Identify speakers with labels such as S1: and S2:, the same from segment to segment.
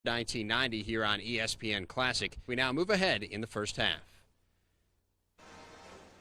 S1: 1990 here on ESPN Classic. We now move ahead in the first half.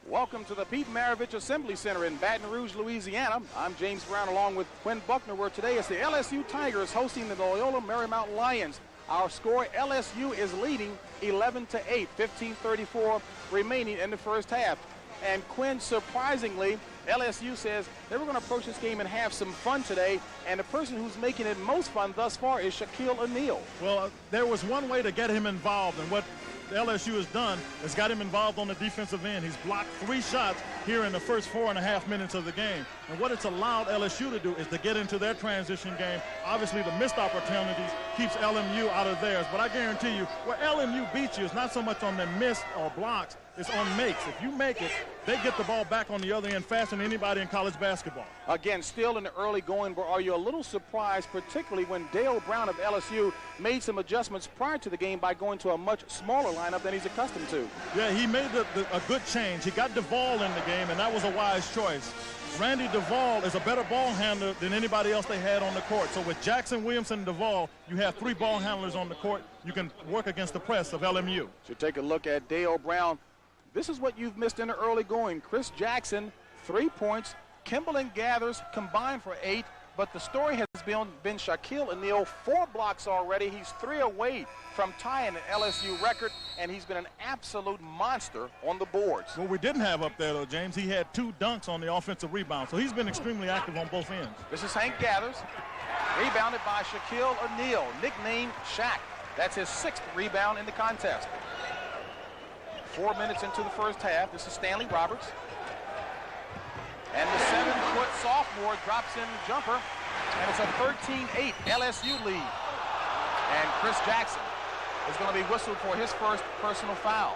S2: Welcome to the Pete Maravich Assembly Center in Baton Rouge, Louisiana. I'm James Brown along with Quinn Buckner, where today it's the LSU Tigers hosting the Loyola Marymount Lions. Our score, LSU is leading 11-8, 15:34 remaining in the first half. And Quinn, surprisingly, LSU says they were going to approach this game and have some fun today, and the person who's making it most fun thus far is Shaquille O'Neal.
S3: Well, there was one way to get him involved, and what LSU has done is got him involved on the defensive end. He's blocked 3 shots here in the first 4.5 minutes of the game. And what it's allowed LSU to do is to get into their transition game. Obviously, the missed opportunities keeps LMU out of theirs. But I guarantee you, where LMU beats you is not so much on the missed or blocks, it's on makes. If you make it, they get the ball back on the other end faster than anybody in college basketball.
S2: Again, still in the early going, but are you a little surprised, particularly when Dale Brown of LSU made some adjustments prior to the game by going to a much smaller lineup than he's accustomed to?
S3: Yeah, he made a good change. He got Duvall in the game, and that was a wise choice. Randy Duvall is a better ball handler than anybody else they had on the court. So with Jackson, Williamson, and Duvall, you have 3 ball handlers on the court. You can work against the press of LMU.
S2: So take a look at Dale Brown. This is what you've missed in the early going. Chris Jackson, 3 points. Kimball and Gathers combined for 8. But the story has been Shaquille O'Neal, 4 blocks already. He's 3 away from tying the LSU record, and he's been an absolute monster on the boards.
S3: What we didn't have up there, though, James, he had 2 dunks on the offensive rebound, so he's been extremely active on both ends.
S2: This is Hank Gathers, rebounded by Shaquille O'Neal, nicknamed Shaq. That's his 6th rebound in the contest. 4 minutes into the first half. This is Stanley Roberts. And the 7-foot sophomore drops in the jumper, and it's a 13-8 LSU lead. And Chris Jackson is going to be whistled for his first personal foul.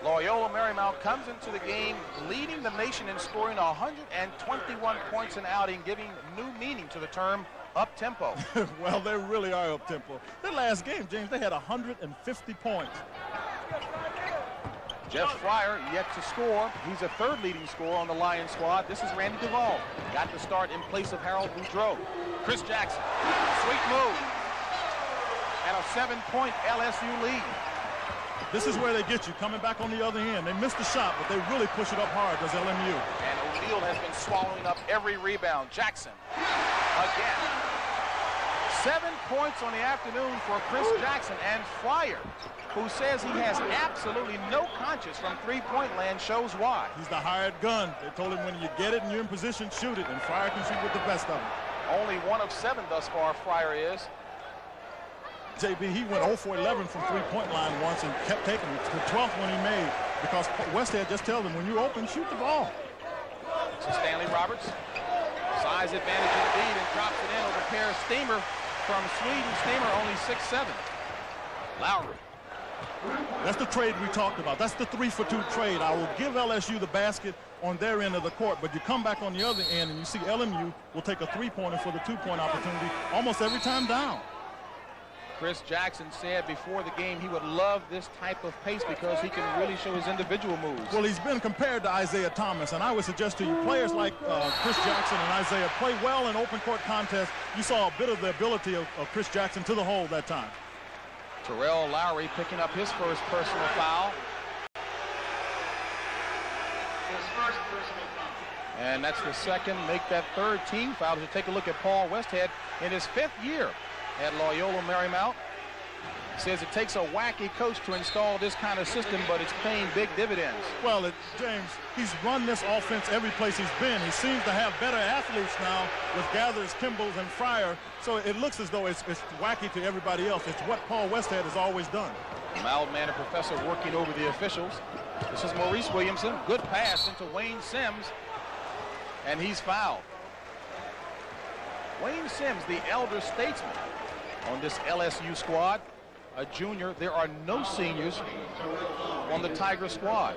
S2: Loyola Marymount comes into the game leading the nation in scoring 121 points an outing, giving new meaning to the term up-tempo.
S3: Well, they really are up-tempo. Their last game, James, they had 150 points.
S2: Jeff Fryer yet to score. He's a 3rd leading scorer on the Lions squad. This is Randy Duvall. Got the start in place of Harold Boudreaux. Chris Jackson, sweet move. And a 7-point LSU lead.
S3: This is where they get you, coming back on the other end. They missed the shot, but they really push it up hard, does LMU.
S2: And O'Neal has been swallowing up every rebound. Jackson, again. 7 points on the afternoon for Chris Jackson, and Fryer, who says he has absolutely no conscience from 3-point land, shows why.
S3: He's the hired gun. They told him when you get it and you're in position, shoot it, and Fryer can shoot with the best of them.
S2: Only 1 of 7 thus far, Fryer is.
S3: JB, he went 0 for 11 from 3-point line once and kept taking it. It's the 12th one he made because Westhead just tells him, when you're open, shoot the ball.
S2: So Stanley Roberts, size advantage indeed, and drops it in over Pear Steamer from Sweden. Steamer only 6'7". Lowry.
S3: That's the trade we talked about. That's the 3-for-2 trade. I will give LSU the basket on their end of the court, but you come back on the other end and you see LMU will take a 3-pointer for the 2-point opportunity almost every time down.
S2: Chris Jackson said before the game he would love this type of pace because he can really show his individual moves.
S3: Well, he's been compared to Isaiah Thomas, and I would suggest to you players like Chris Jackson and Isaiah play well in open court contests. You saw a bit of the ability of Chris Jackson to the hole that time.
S2: Terrell Lowry picking up his first personal foul. And that's the second, make that 3rd team foul. To take a look at Paul Westhead in his 5th year at Loyola Marymount. Says it takes a wacky coach to install this kind of system, but it's paying big dividends.
S3: Well, James, he's run this offense every place he's been. He seems to have better athletes now with Gathers, Kimball, and Fryer. So it looks as though it's wacky to everybody else. It's what Paul Westhead has always done.
S2: Mild-mannered professor working over the officials. This is Maurice Williamson. Good pass into Wayne Sims, and he's fouled. Wayne Sims, the elder statesman on this LSU squad, a junior. There are no seniors on the Tiger squad.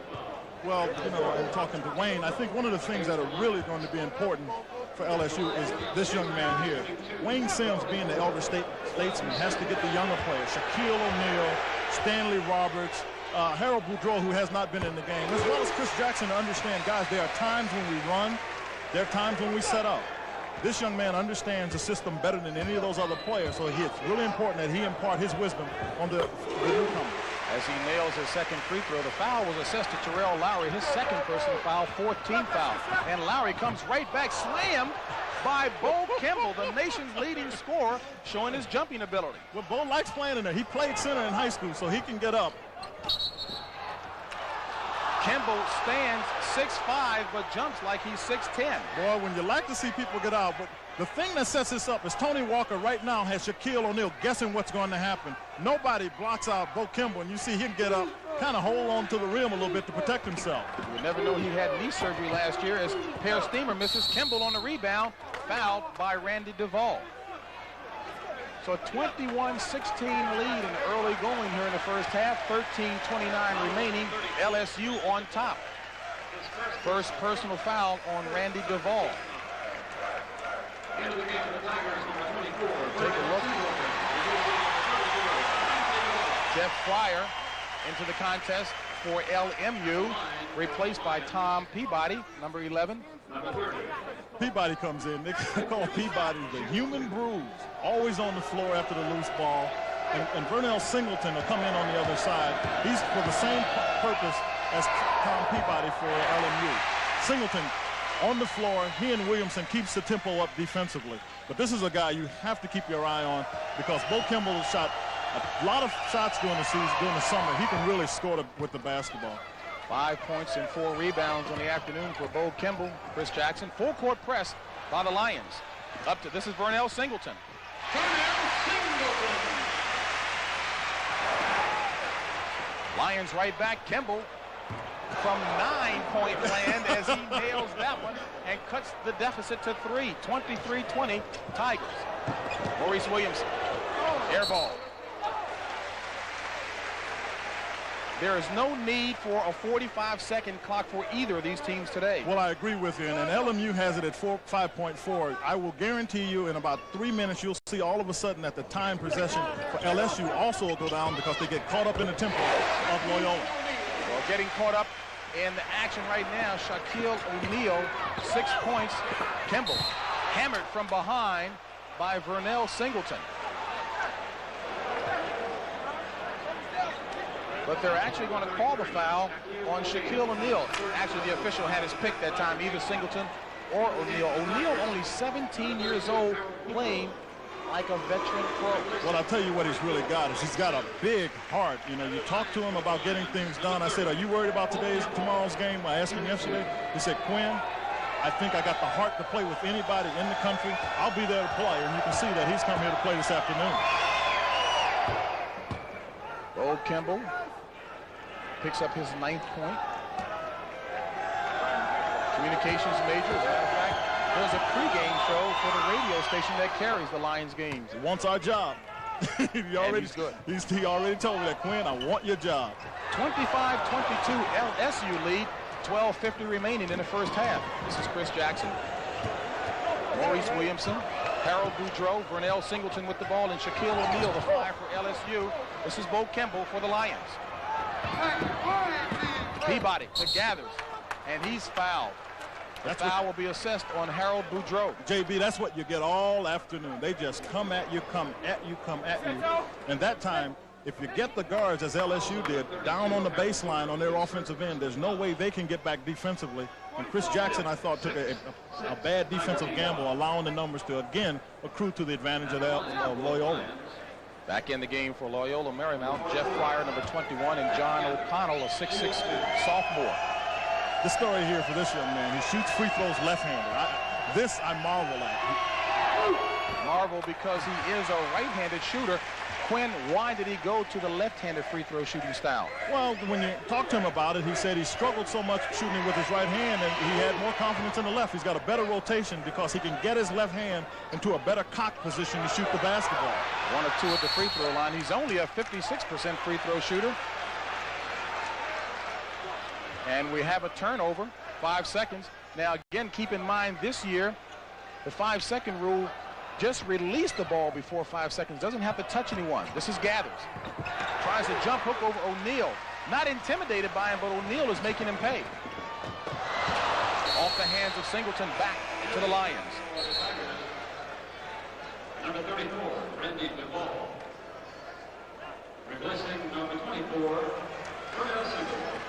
S3: Well, you know, I'm talking to Wayne. I think one of the things that are really going to be important for LSU is this young man here. Wayne Sims, being the elder statesman, has to get the younger players, Shaquille O'Neal, Stanley Roberts, Harold Boudreaux, who has not been in the game, as well as Chris Jackson, to understand, guys, there are times when we run, there are times when we set up. This young man understands the system better than any of those other players, so it's really important that he impart his wisdom on the newcomer.
S2: As he nails his second free throw, the foul was assessed to Terrell Lowry, his second personal foul, 14th foul. And Lowry comes right back, slammed by Bo Kimball, the nation's leading scorer, showing his jumping ability.
S3: Well, Bo likes playing in there. He played center in high school, so he can get up.
S2: Kimball stands 6'5", but jumps like he's 6'10".
S3: Boy, when you like to see people get out, but the thing that sets this up is Tony Walker right now has Shaquille O'Neal guessing what's going to happen. Nobody blocks out Bo Kimball, and you see him get up, kind of hold on to the rim a little bit to protect himself.
S2: You never know he had knee surgery last year as Per Steamer misses. Kimball on the rebound, fouled by Randy Duvall. So a 21-16 lead in the early going here in the first half, 13:29 remaining, LSU on top. First personal foul on Randy Duvall. Take a look. Jeff Fryer into the contest for LMU, replaced by Tom Peabody, number 11.
S3: Peabody comes in. They call Peabody the human bruise. Always on the floor after the loose ball. And Vernell Singleton will come in on the other side. He's for the same purpose as Tom Peabody for LMU. Singleton on the floor. He and Williamson keeps the tempo up defensively. But this is a guy you have to keep your eye on because Bo Kimball shot a lot of shots during the season, during the summer. He can really score with the basketball.
S2: 5 points and 4 rebounds on the afternoon for Bo Kimball. Chris Jackson, full court press by the Lions. Up to, this is Vernell Singleton. Lions right back. Kimball from 9-point land as he nails that one and cuts the deficit to 3. 23-20 Tigers. Maurice Williamson, air ball. There is no need for a 45-second clock for either of these teams today.
S3: Well, I agree with you, and LMU has it at 5.4. I will guarantee you in about 3 minutes you'll see all of a sudden that the time possession for LSU also will go down because they get caught up in the tempo of Loyola.
S2: Well, getting caught up in the action right now, Shaquille O'Neal, 6 points. Kimball hammered from behind by Vernell Singleton. But they're actually going to call the foul on Shaquille O'Neal. Actually, the official had his pick that time, either Singleton or O'Neal. O'Neal only 17 years old, playing like a veteran pro.
S3: Well, I'll tell you what he's really got is he's got a big heart. You know, you talk to him about getting things done. I said, are you worried about tomorrow's game? I asked him yesterday. He said, Quinn, I think I got the heart to play with anybody in the country. I'll be there to play, and you can see that he's come here to play this afternoon.
S2: Bo Kimball picks up his 9th point. Communications major. As a matter of fact, there's a pregame show for the radio station that carries the Lions games.
S3: He wants our job. He already told me that, Quinn, I want your job.
S2: 25-22 LSU lead. 12:50 remaining in the first half. This is Chris Jackson, Maurice Williamson, Harold Boudreau, Vernell Singleton with the ball, and Shaquille O'Neal, the 5 for LSU. This is Bo Kimball for the Lions. Peabody to Gathers, and he's fouled. The foul will be assessed on Harold Boudreau.
S3: JB, that's what you get all afternoon. They just come at you, come at you, come at you. And that time, if you get the guards, as LSU did, down on the baseline on their offensive end, there's no way they can get back defensively. And Chris Jackson, I thought, took a bad defensive gamble, allowing the numbers to, again, accrue to the advantage of Loyola.
S2: Back in the game for Loyola Marymount, Jeff Fryer, number 21, and John O'Connell, a 6'6" sophomore.
S3: The story here for this young man, he shoots free throws left-handed. This I marvel at.
S2: Marvel because he is a right-handed shooter. Quinn, why did he go to the left-handed free throw shooting style?
S3: Well, when you talk to him about it, he said he struggled so much shooting with his right hand and he had more confidence in the left. He's got a better rotation because he can get his left hand into a better cock position to shoot the basketball.
S2: 1 of 2 at the free throw line. He's only a 56% free throw shooter. And we have a turnover, 5 seconds. Now, again, keep in mind this year, the 5-second rule just release the ball before 5 seconds. Doesn't have to touch anyone. This is Gathers. Tries to jump hook over O'Neal. Not intimidated by him, but O'Neal is making him pay. Off the hands of Singleton, back to the Lions.
S4: Number 34, Randy Duvall. Replacing number 24, Vernell Singleton.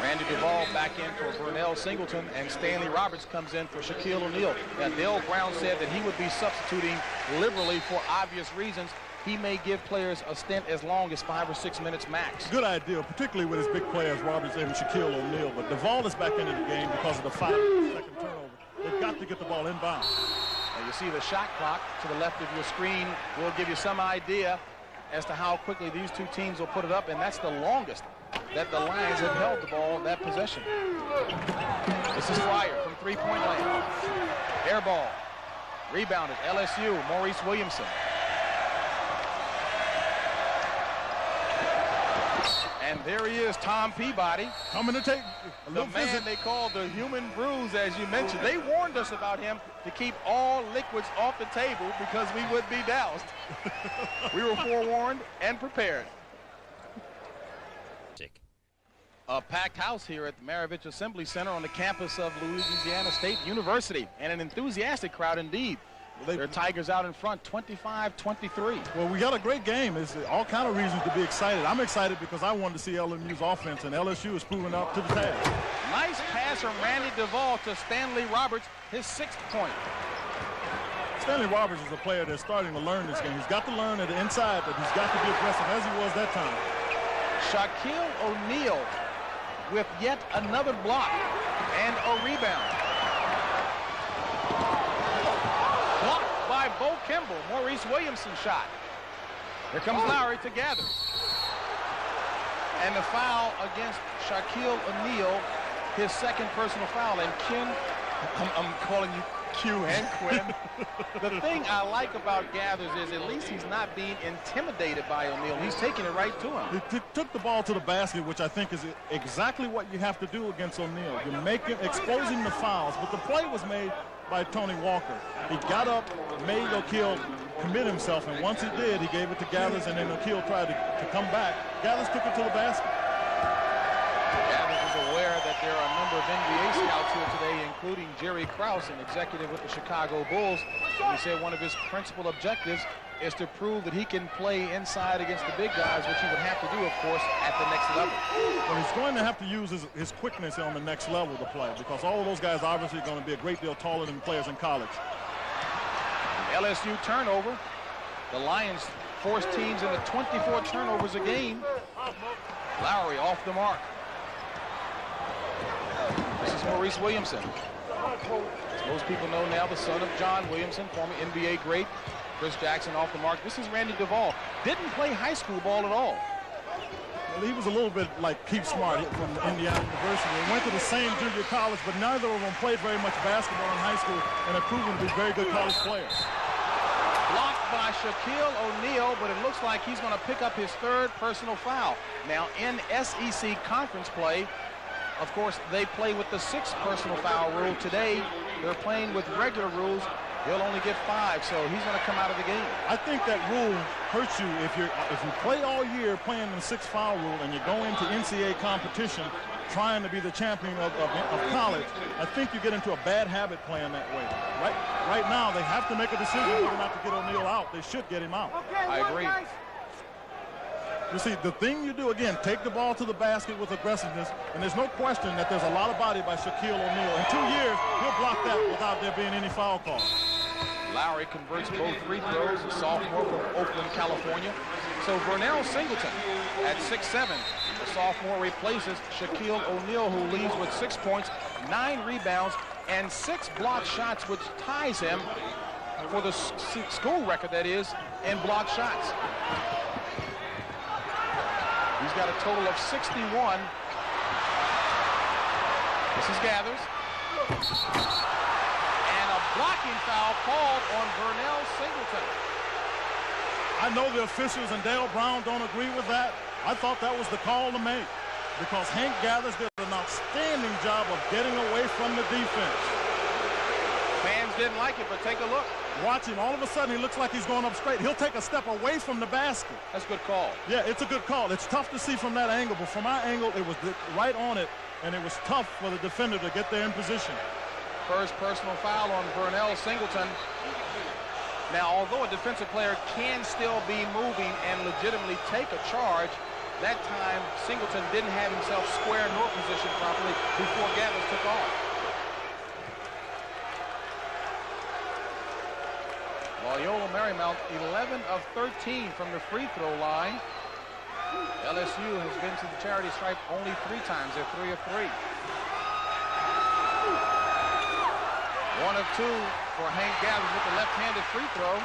S2: Randy Duvall back in for Vernell Singleton, and Stanley Roberts comes in for Shaquille O'Neal. Now, Dale Brown said that he would be substituting liberally for obvious reasons. He may give players a stint as long as 5 or 6 minutes max.
S3: Good idea, particularly with his big players, Roberts and Shaquille O'Neal. But Duvall is back into the game because of the 5-second turnover. They've got to get the ball inbound.
S2: Now you see the shot clock to the left of your screen will give you some idea as to how quickly these two teams will put it up, and that's the longest that the Lions have held the ball in that possession. This is Fryer from three-point land. Air ball. Rebounded. LSU, Maurice Williamson. And there he is, Tom Peabody.
S3: Coming to take a
S2: The
S3: little
S2: man
S3: visit.
S2: they call the human bruise, as you mentioned. They warned us about him to keep all liquids off the table because we would be doused. We were forewarned and prepared. A packed house here at the Maravich Assembly Center on the campus of Louisiana State University, and an enthusiastic crowd indeed. Their Tigers out in front, 25-23.
S3: Well, we got a great game. There's all kind of reasons to be excited. I'm excited because I wanted to see LMU's offense, and LSU is proving up to the task.
S2: Nice pass from Randy Duvall to Stanley Roberts, his 6th point.
S3: Stanley Roberts is a player that's starting to learn this game. He's got to learn at the inside, but he's got to be aggressive as he was that time.
S2: Shaquille O'Neal with yet another block and a rebound. Blocked by Bo Kimball. Maurice Williamson shot. Here comes Lowry to gather. And the foul against Shaquille O'Neal, his 2nd personal foul. And Ken, I'm calling you Q and Quinn. The thing I like about Gathers is at least he's not being intimidated by O'Neal. He's taking it right to him.
S3: He took the ball to the basket, which I think is exactly what you have to do against O'Neal. You're exposing the fouls, but the play was made by Tony Walker. He got up, made O'Neal commit himself, and once he did, he gave it to Gathers, and then O'Neal tried to come back. Gathers took it to the basket.
S2: Gathers is aware that there are a number of NBA scouts here today, including Jerry Krause, an executive with the Chicago Bulls. He said one of his principal objectives is to prove that he can play inside against the big guys, which he would have to do, of course, at the next level.
S3: Well, he's going to have to use his quickness on the next level to play, because all of those guys obviously are going to be a great deal taller than players in college.
S2: LSU turnover. The Lions force teams into 24 turnovers a game. Lowry off the mark. This is Maurice Williamson. As most people know now, the son of John Williamson, former NBA great. Chris Jackson off the mark. This is Randy Duvall. Didn't play high school ball at all.
S3: Well, he was a little bit like Keith Smart from Indiana University. They went to the same junior college, but neither of them played very much basketball in high school and have proven to be very good college players.
S2: Blocked by Shaquille O'Neal, but it looks like he's going to pick up his 3rd personal foul. Now, in SEC conference play, of course, they play with the 6th personal foul rule. Today, they're playing with regular rules. He'll only get 5, so he's going to come out of the game.
S3: I think that rule hurts you if you play all year playing the 6th foul rule and you go into NCAA competition trying to be the champion of college. I think you get into a bad habit playing that way. Right now, they have to make a decision whether or not to get O'Neal out. They should get him out.
S2: I agree.
S3: You see, the thing you do, again, take the ball to the basket with aggressiveness, and there's no question that there's a lot of body by Shaquille O'Neal. In 2 years, he'll block that without there being any foul call.
S2: Lowry converts both free throws, a sophomore from Oakland, California. So Vernell Singleton at 6'7", the sophomore replaces Shaquille O'Neal, who leads with 6 points, 9 rebounds, and 6 blocked shots, which ties him for the school record, that is, in blocked shots. He's got a total of 61. This is Gathers. And a blocking foul called on Vernell Singleton.
S3: I know the officials and Dale Brown don't agree with that. I thought that was the call to make, because Hank Gathers did an outstanding job of getting away from the defense.
S2: Fans didn't like it, but take a look.
S3: Watch him. All of a sudden, he looks like he's going up straight. He'll take a step away from the basket.
S2: That's a good call.
S3: Yeah, it's a good call. It's tough to see from that angle, but from my angle, it was right on it, and it was tough for the defender to get there in position.
S2: First personal foul on Vernell Singleton. Now, although a defensive player can still be moving and legitimately take a charge, that time Singleton didn't have himself square nor positioned properly before Gathers took off. Loyola Marymount 11 of 13 from the free throw line. LSU has been to the charity stripe only 3 times. They're 3 of 3. 1 of 2 for Hank Gathers with the left-handed free throw.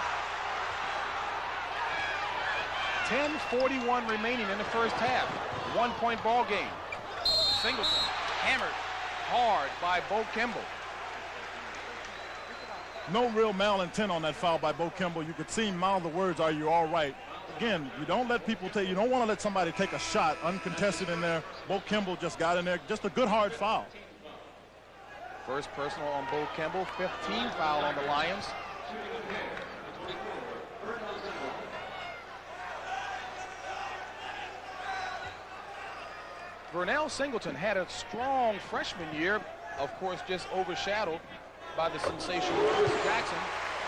S2: 10:41 remaining in the first half. 1-point ball game. Singleton hammered hard by Bo Kimball.
S3: No real malintent on that foul by Bo Kimball. You could see him mouth the words, "Are you all right?" Again, you don't let people take, you don't want to let somebody take a shot uncontested in there. Bo Kimball just got in there. Just a good hard foul.
S2: First personal on Bo Kimball. 15 foul on the Lions. Vernell Singleton had a strong freshman year, of course, just overshadowed by the sensational Chris Jackson.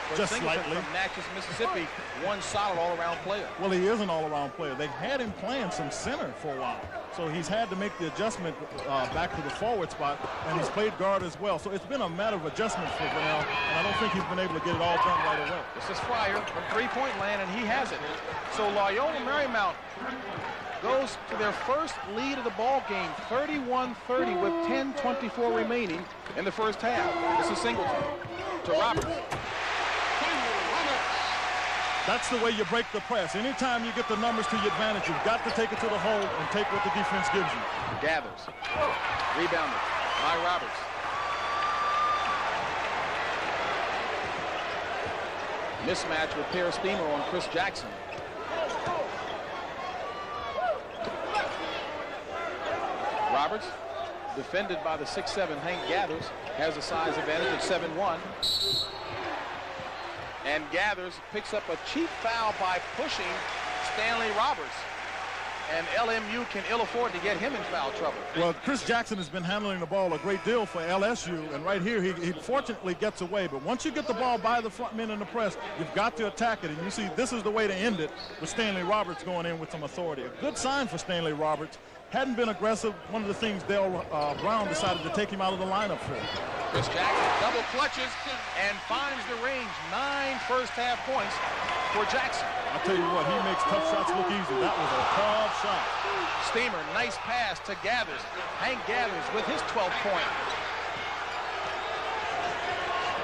S2: But
S3: Just
S2: Singleton
S3: slightly.
S2: from Natchez, Mississippi, one solid all-around player.
S3: Well, he is an all-around player. They've had him playing some center for a while. So he's had to make the adjustment back to the forward spot, and he's played guard as well. So it's been a matter of adjustment for Vernell, and I don't think he's been able to get it all done right away.
S2: This is Fryer from three-point land, and he has it. So Loyola Marymount goes to their first lead of the ball game, 31-30 with 10:24 remaining in the first half. This is Singleton to Roberts.
S3: That's the way you break the press. Anytime you get the numbers to your advantage, you've got to take it to the hole and take what the defense gives you.
S2: Gathers. Rebounded by Roberts. Mismatch with Pear Steamer on Chris Jackson. Roberts, defended by the 6'7" Hank Gathers, has a size advantage of 7'1". And Gathers picks up a cheap foul by pushing Stanley Roberts. And LMU can ill afford to get him in foul trouble.
S3: Well, Chris Jackson has been handling the ball a great deal for LSU, and right here he fortunately gets away. But once you get the ball by the front men in the press, you've got to attack it. And you see this is the way to end it with Stanley Roberts going in with some authority. A good sign for Stanley Roberts. Hadn't been aggressive. One of the things Dale Brown decided to take him out of the lineup for.
S2: Chris Jackson double clutches and finds the range. 9 first-half points for Jackson.
S3: I'll tell you what, he makes tough shots look easy. That was a tough shot.
S2: Steamer, nice pass to Gathers. Hank Gathers with his 12th point.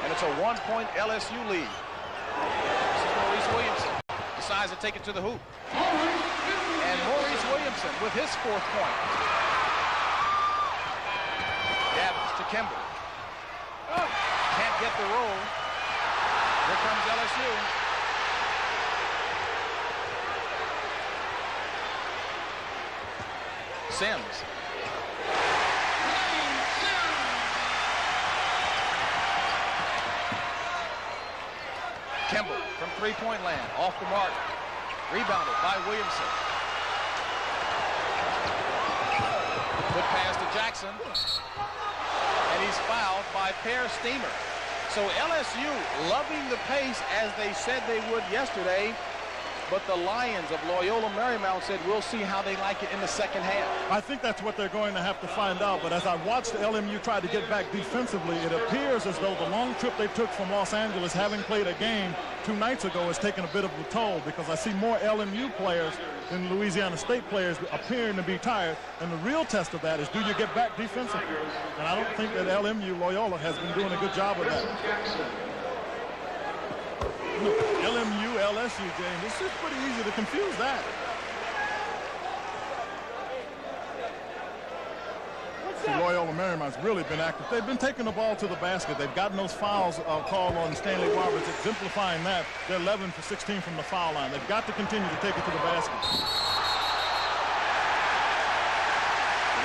S2: And it's a 1-point LSU lead. This is Maurice Williamson. Decides to take it to the hoop. And Maurice Williamson with his 4th point. Gathers to Kimball. Can't get the roll. Here comes LSU. Sims. Kimball from three-point land, off the mark. Rebounded by Williamson. Good pass to Jackson. And he's fouled by Pear Steamer. So LSU loving the pace as they said they would yesterday. But the Lions of Loyola Marymount said we'll see how they like it in the second half.
S3: I think that's what they're going to have to find out. But as I watched LMU try to get back defensively, it appears as though the long trip they took from Los Angeles, having played a game 2 nights ago, has taken a bit of a toll, because I see more LMU players than Louisiana State players appearing to be tired. And the real test of that is, do you get back defensively? And I don't think that LMU Loyola has been doing a good job of that. LMU, LSU, James. This is pretty easy to confuse that. So Loyola Marymount's really been active. They've been taking the ball to the basket. They've gotten those fouls called on Stanley Roberts, exemplifying that. They're 11 for 16 from the foul line. They've got to continue to take it to the basket.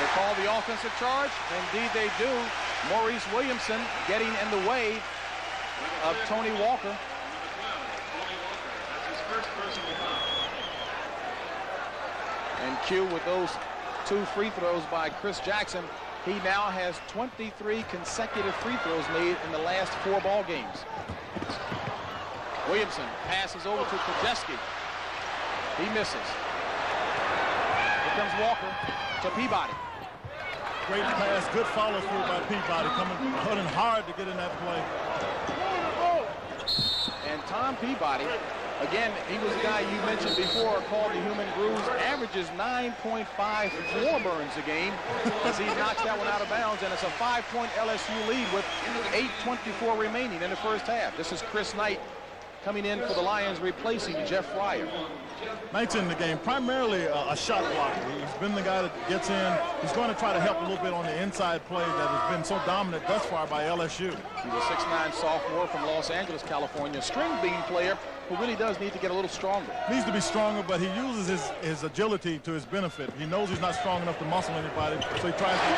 S2: They call the offensive charge. Indeed they do. Maurice Williamson getting in the way of Tony Walker. And Q with those 2 free throws by Chris Jackson. He now has 23 consecutive free throws made in the last 4 ball games. Williamson passes over to Krzyzewski. He misses. Here comes Walker to Peabody.
S3: Great pass, good follow through by Peabody, putting hard to get in that play.
S2: And Tom Peabody, again, he was a guy you mentioned before called the human bruise, averages 9.5 floor burns a game as he knocks that one out of bounds, and it's a 5-point LSU lead with 8:24 remaining in the first half. This is Chris Knight coming in for the Lions, replacing Jeff Fryer.
S3: Knight's in the game, primarily a shot blocker. He's been the guy that gets in. He's going to try to help a little bit on the inside play that has been so dominant thus far by LSU.
S2: He's a 6'9" sophomore from Los Angeles, California, string bean player who really does need to get a little stronger.
S3: Needs to be stronger, but he uses his agility to his benefit. He knows he's not strong enough to muscle anybody, so he tries to.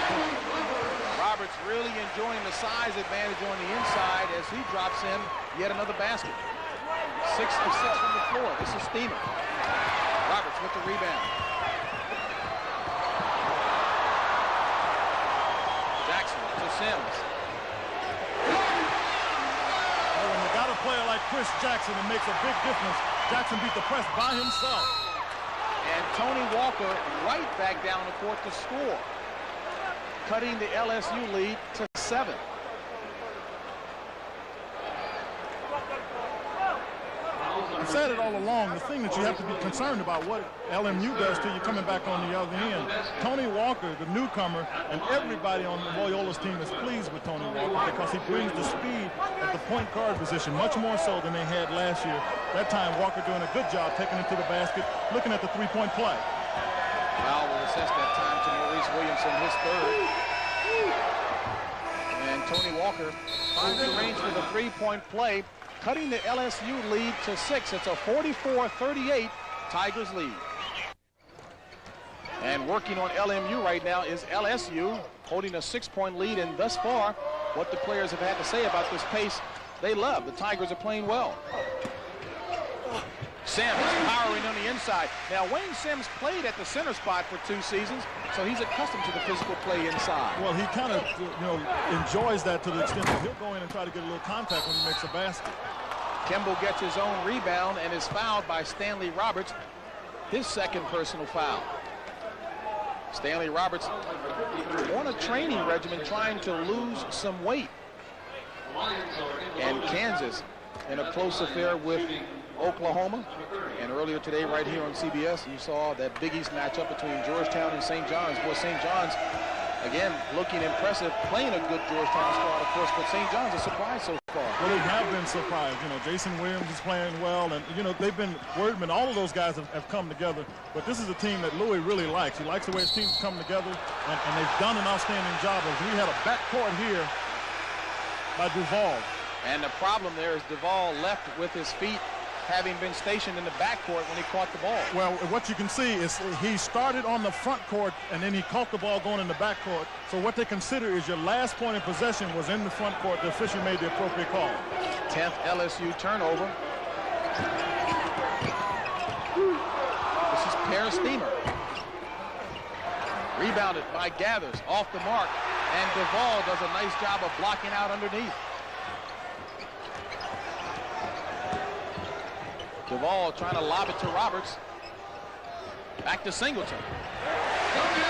S2: Roberts really enjoying the size advantage on the inside as he drops in yet another basket. 6 to 6 from the floor. This is Steamer. Roberts with the rebound. Jackson to Sims.
S3: Well, when you got a player like Chris Jackson, it makes a big difference. Jackson beat the press by himself.
S2: And Tony Walker right back down the court to score, cutting the LSU lead to 7.
S3: I've said it all along, the thing that you have to be concerned about what LMU does to you coming back on the other end. Tony Walker, the newcomer, and everybody on Loyola's team is pleased with Tony Walker because he brings the speed at the point guard position, much more so than they had last year. That time, Walker doing a good job taking it to the basket, looking at the three-point play.
S2: Foul will assess that time to Maurice Williamson, his third. And Tony Walker finds the range for the three-point play, cutting the LSU lead to 6. It's a 44-38 Tigers lead. And working on LMU right now is LSU, holding a 6-point lead, and thus far, what the players have had to say about this pace, they love. The Tigers are playing well. Sims powering on the inside. Now, Wayne Sims played at the center spot for 2 seasons, so he's accustomed to the physical play inside.
S3: Well, he kind of, enjoys that to the extent that he'll go in and try to get a little contact when he makes a basket.
S2: Kimball gets his own rebound and is fouled by Stanley Roberts, his second personal foul. Stanley Roberts on a training regimen trying to lose some weight. And Kansas in a close affair with Oklahoma. And earlier today, right here on CBS, you saw that Big East matchup between Georgetown and St. John's. Boy, St. John's, again, looking impressive, playing a good Georgetown squad, of course, but St. John's a surprise so far.
S3: Well, they have been surprised. Jason Williams is playing well, and, they've been, Wordman, all of those guys have come together, but this is a team that Louis really likes. He likes the way his teams come together, and they've done an outstanding job. We had a backcourt here by Duval.
S2: And the problem there is Duval left with his feet, having been stationed in the backcourt when he caught the ball.
S3: Well, what you can see is he started on the front court, and then he caught the ball going in the backcourt. So what they consider is your last point of possession was in the front court. The official made the appropriate call.
S2: 10th LSU turnover. This is Per Steamer. Rebounded by Gathers, off the mark, and Duval does a nice job of blocking out underneath. Duval trying to lob it to Roberts. Back to Singleton.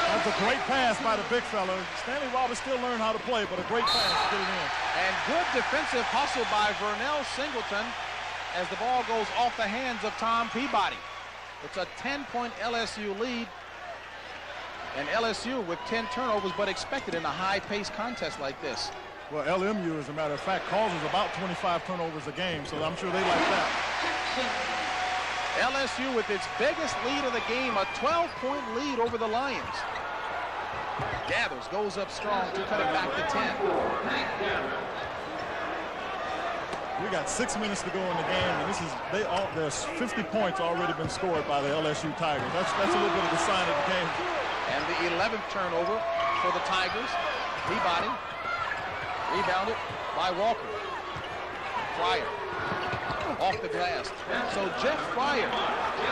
S3: That's a great pass by the big fella. Stanley Roberts still learning how to play, but a great pass to get it in.
S2: And good defensive hustle by Vernell Singleton as the ball goes off the hands of Tom Peabody. It's a 10-point LSU lead. And LSU with 10 turnovers, but expected in a high-paced contest like this.
S3: Well, LMU, as a matter of fact, causes about 25 turnovers a game, so I'm sure they like that.
S2: LSU with its biggest lead of the game, a 12-point lead over the Lions. Gathers goes up strong to cut it back to 10.
S3: We got 6 minutes to go in the game, and there's 50 points already been scored by the LSU Tigers. That's a little bit of the sign of the game.
S2: And the 11th turnover for the Tigers. Peabody rebounded by Walker. Fryer off the glass. So Jeff Fryer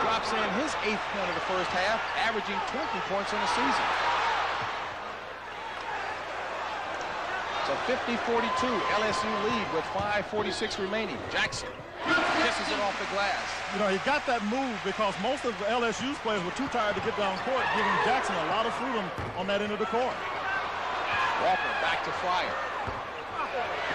S2: drops in his 8th point of the first half, averaging 20 points in the season. It's a 50-42 LSU lead with 5:46 remaining. Jackson, kiss kisses it off the glass.
S3: You know, he got that move because most of LSU's players were too tired to get down court, giving Jackson a lot of freedom on that end of the court.
S2: Walker back to Fryer.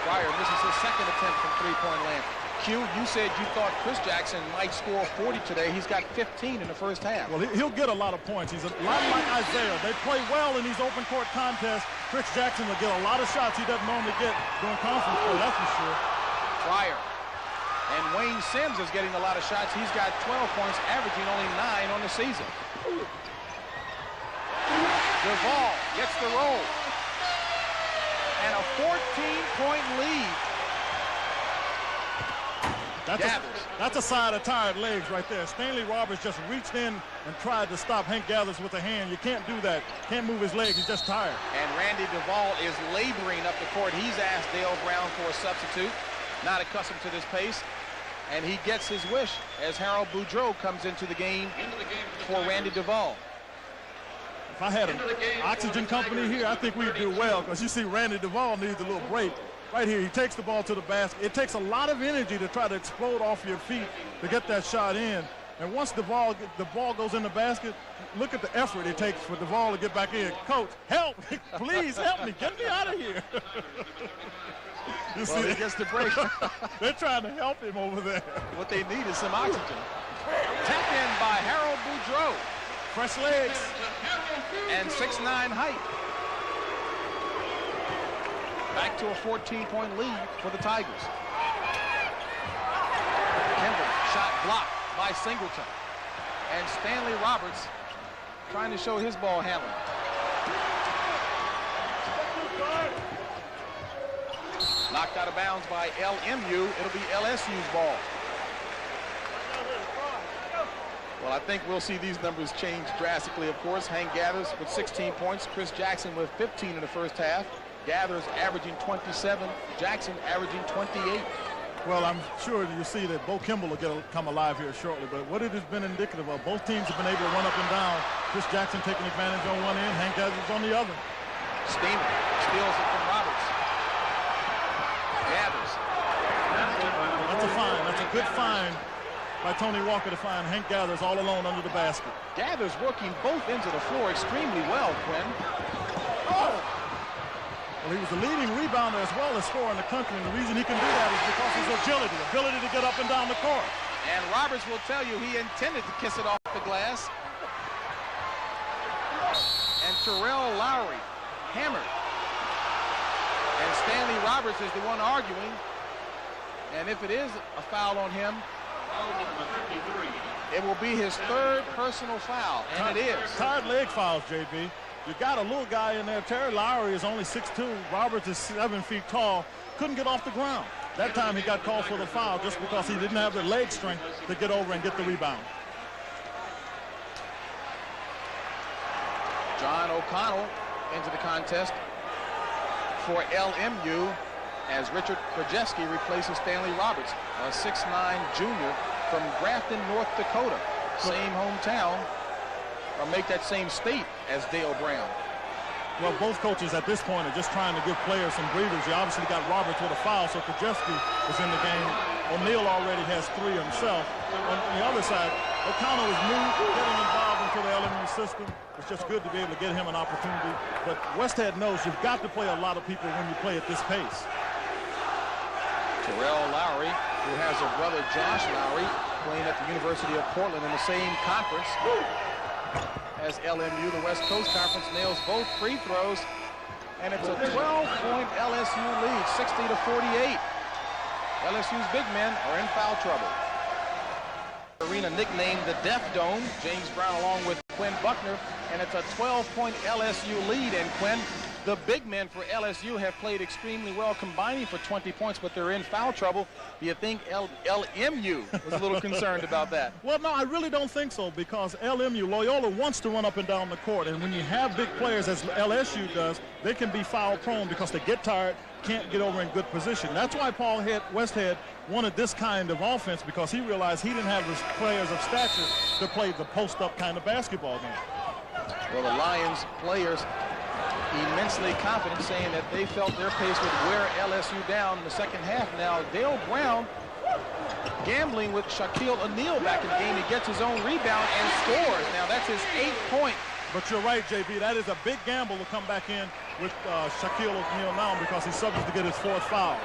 S2: Fryer misses his second attempt from three-point land. Q, you said you thought Chris Jackson might score 40 today. He's got 15 in the first half.
S3: Well, he'll get a lot of points. He's a lot like Isaiah. They play well in these open court contests. Chris Jackson will get a lot of shots he doesn't normally get during conference play, that's for sure.
S2: Fryer. And Wayne Sims is getting a lot of shots. He's got 12 points, averaging only 9 on the season. Duvall gets the roll. And a 14-point lead.
S3: That's a side of tired legs right there. Stanley Roberts just reached in and tried to stop Hank Gathers with a hand. You can't do that. Can't move his legs. He's just tired.
S2: And Randy Duvall is laboring up the court. He's asked Dale Brown for a substitute. Not accustomed to this pace. And he gets his wish as Harold Boudreau comes into the game for Randy Duvall.
S3: If I had an oxygen company here, I think we'd do well, because you see Randy Duvall needs a little break. Right here, he takes the ball to the basket. It takes a lot of energy to try to explode off your feet to get that shot in. And once the ball goes in the basket, look at the effort it takes for Duvall to get back in. Coach, help! Please help me. Get me out of here. You see,
S2: he gets the break.
S3: They're trying to help him over there.
S2: What they need is some oxygen. Tapped in by Harold Boudreau.
S3: Fresh legs.
S2: And 6'9" height. Back to a 14-point lead for the Tigers. Kimball, shot blocked by Singleton. And Stanley Roberts trying to show his ball handling. Knocked out of bounds by LMU. It'll be LSU's ball. Well, I think we'll see these numbers change drastically, of course. Hank Gathers with 16 points. Chris Jackson with 15 in the first half. Gathers averaging 27. Jackson averaging 28.
S3: Well, I'm sure you see that Bo Kimball will come alive here shortly, but what it has been indicative of, both teams have been able to run up and down. Chris Jackson taking advantage on one end, Hank Gathers on the other.
S2: Steamer steals it from Roberts. Gathers.
S3: That's a find. That's a good find by Tony Walker to find Hank Gathers all alone under the basket.
S2: Gathers working both ends of the floor extremely well, Quinn.
S3: Oh! Well, he was the leading rebounder as well as scorer in the country, and the reason he can do that is because of his ability to get up and down the court.
S2: And Roberts will tell you he intended to kiss it off the glass. And Terrell Lowry hammered. And Stanley Roberts is the one arguing. And if it is a foul on him, it will be his third personal foul, and it is.
S3: Tired leg fouls, JB. You got a little guy in there. Terry Lowry is only 6'2". Roberts is 7 feet tall. Couldn't get off the ground. That time he got called for the foul just because he didn't have the leg strength to get over and get the rebound.
S2: John O'Connell into the contest for LMU as Richard Krajewski replaces Stanley Roberts, a 6'9" junior from Grafton, North Dakota. Same hometown, or make that same state as Dale Brown.
S3: Well, both coaches at this point are just trying to give players some breathers. You obviously got Roberts with a foul, so Krajewski is in the game. O'Neal already has 3 himself. On the other side, O'Connell is new, getting involved into the LMU system. It's just good to be able to get him an opportunity. But Westhead knows you've got to play a lot of people when you play at this pace.
S2: Terrell Lowry, who has a brother, Josh Lowry, playing at the University of Portland in the same conference as LMU. The West Coast Conference nails both free throws, and it's a 12-point LSU lead, 60-48. LSU's big men are in foul trouble. Arena nicknamed the Death Dome. James Brown along with Quinn Buckner, and it's a 12-point LSU lead. And Quinn, the big men for LSU have played extremely well, combining for 20 points, but they're in foul trouble. Do you think LMU was a little concerned about that?
S3: Well, no, I really don't think so, because LMU, Loyola, wants to run up and down the court, and when you have big players, as LSU does, they can be foul prone because they get tired, can't get over in good position. That's why Paul Westhead wanted this kind of offense, because he realized he didn't have the players of stature to play the post-up kind of basketball game.
S2: Well, the Lions players immensely confident, saying that they felt their pace would wear LSU down in the second half. Now, Dale Brown gambling with Shaquille O'Neal back in the game. He gets his own rebound and scores. Now that's his 8th point.
S3: But you're right, JB. That is a big gamble to come back in with Shaquille O'Neal now because he's subject to get his 4th foul.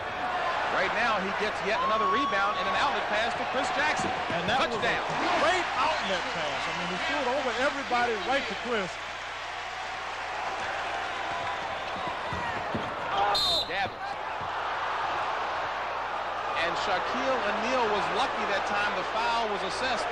S2: Right now, he gets yet another rebound and an outlet pass to Chris Jackson.
S3: And that
S2: touchdown.
S3: Was a great outlet pass. I mean, he threw it over everybody right to Chris.
S2: Gathers. And Shaquille O'Neal was lucky that time the foul was assessed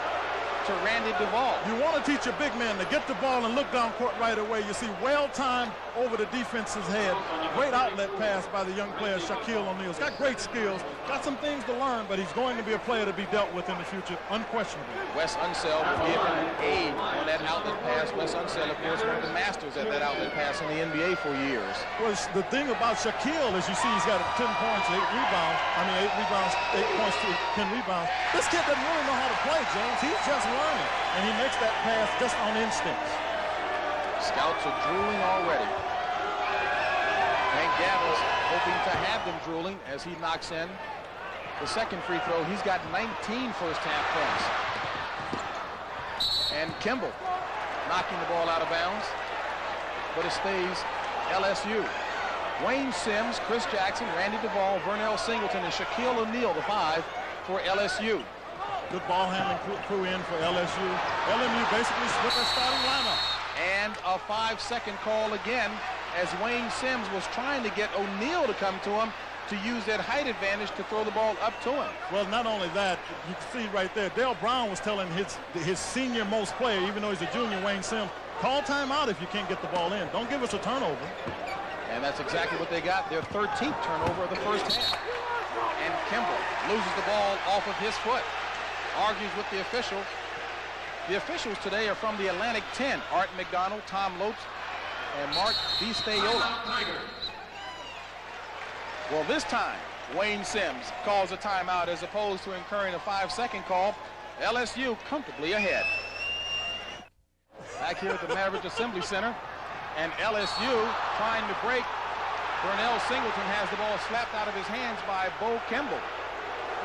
S2: to Randy Duvall.
S3: You want to teach a big man to get the ball and look down court right away. You see well-timed over the defense's head. Great outlet pass by the young player Shaquille O'Neal. He's got great skills, got some things to learn, but he's going to be a player to be dealt with in the future, unquestionably.
S2: Wes Unseld will give him aid on that outlet pass. Wes Unseld, of course, one of the masters at that outlet pass in the NBA for years.
S3: Well, the thing about Shaquille is you see he's got 10 points, 8 rebounds. 8 points, 10 rebounds. This kid doesn't really know how to play, James. He's just learning, and he makes that pass just on instincts.
S2: Scouts are drooling already. Hank Gathers hoping to have them drooling as he knocks in the second free throw. He's got 19 first-half points. And Kimball knocking the ball out of bounds, but it stays LSU. Wayne Sims, Chris Jackson, Randy Duvall, Vernell Singleton, and Shaquille O'Neal, the 5 for LSU.
S3: Good ball handling crew in for LSU. LMU basically split their starting lineup.
S2: And a 5-second call again as Wayne Sims was trying to get O'Neal to come to him to use that height advantage to throw the ball up to him.
S3: Well, not only that, you can see right there, Dale Brown was telling his senior most player, even though he's a junior, Wayne Sims, call timeout if you can't get the ball in. Don't give us a turnover.
S2: And that's exactly what they got, their 13th turnover of the first half. And Kimball loses the ball off of his foot. Argues with the official. The officials today are from the Atlantic 10. Art McDonald, Tom Lopes, and Mark DiStaiola. Well, this time, Wayne Sims calls a timeout as opposed to incurring a 5-second call. LSU comfortably ahead. Back here at the Maravich Assembly Center, and LSU trying to break. Vernell Singleton has the ball slapped out of his hands by Bo Kimball.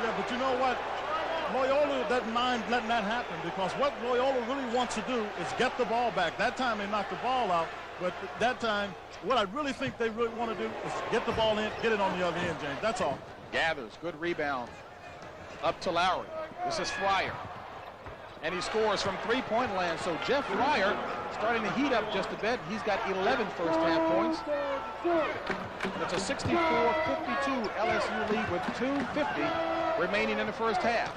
S3: Yeah, but you know what? Loyola doesn't mind letting that happen because what Loyola really wants to do is get the ball back. That time they knocked the ball out, but that time what I really think they really want to do is get the ball in, get it on the other end, James. That's all.
S2: Gathers, good rebound. Up to Lowry. This is Fryer. And he scores from three-point land. So Jeff Fryer starting to heat up just a bit. He's got 11 first-half points. It's a 64-52 LSU lead with 2:50 remaining in the first half.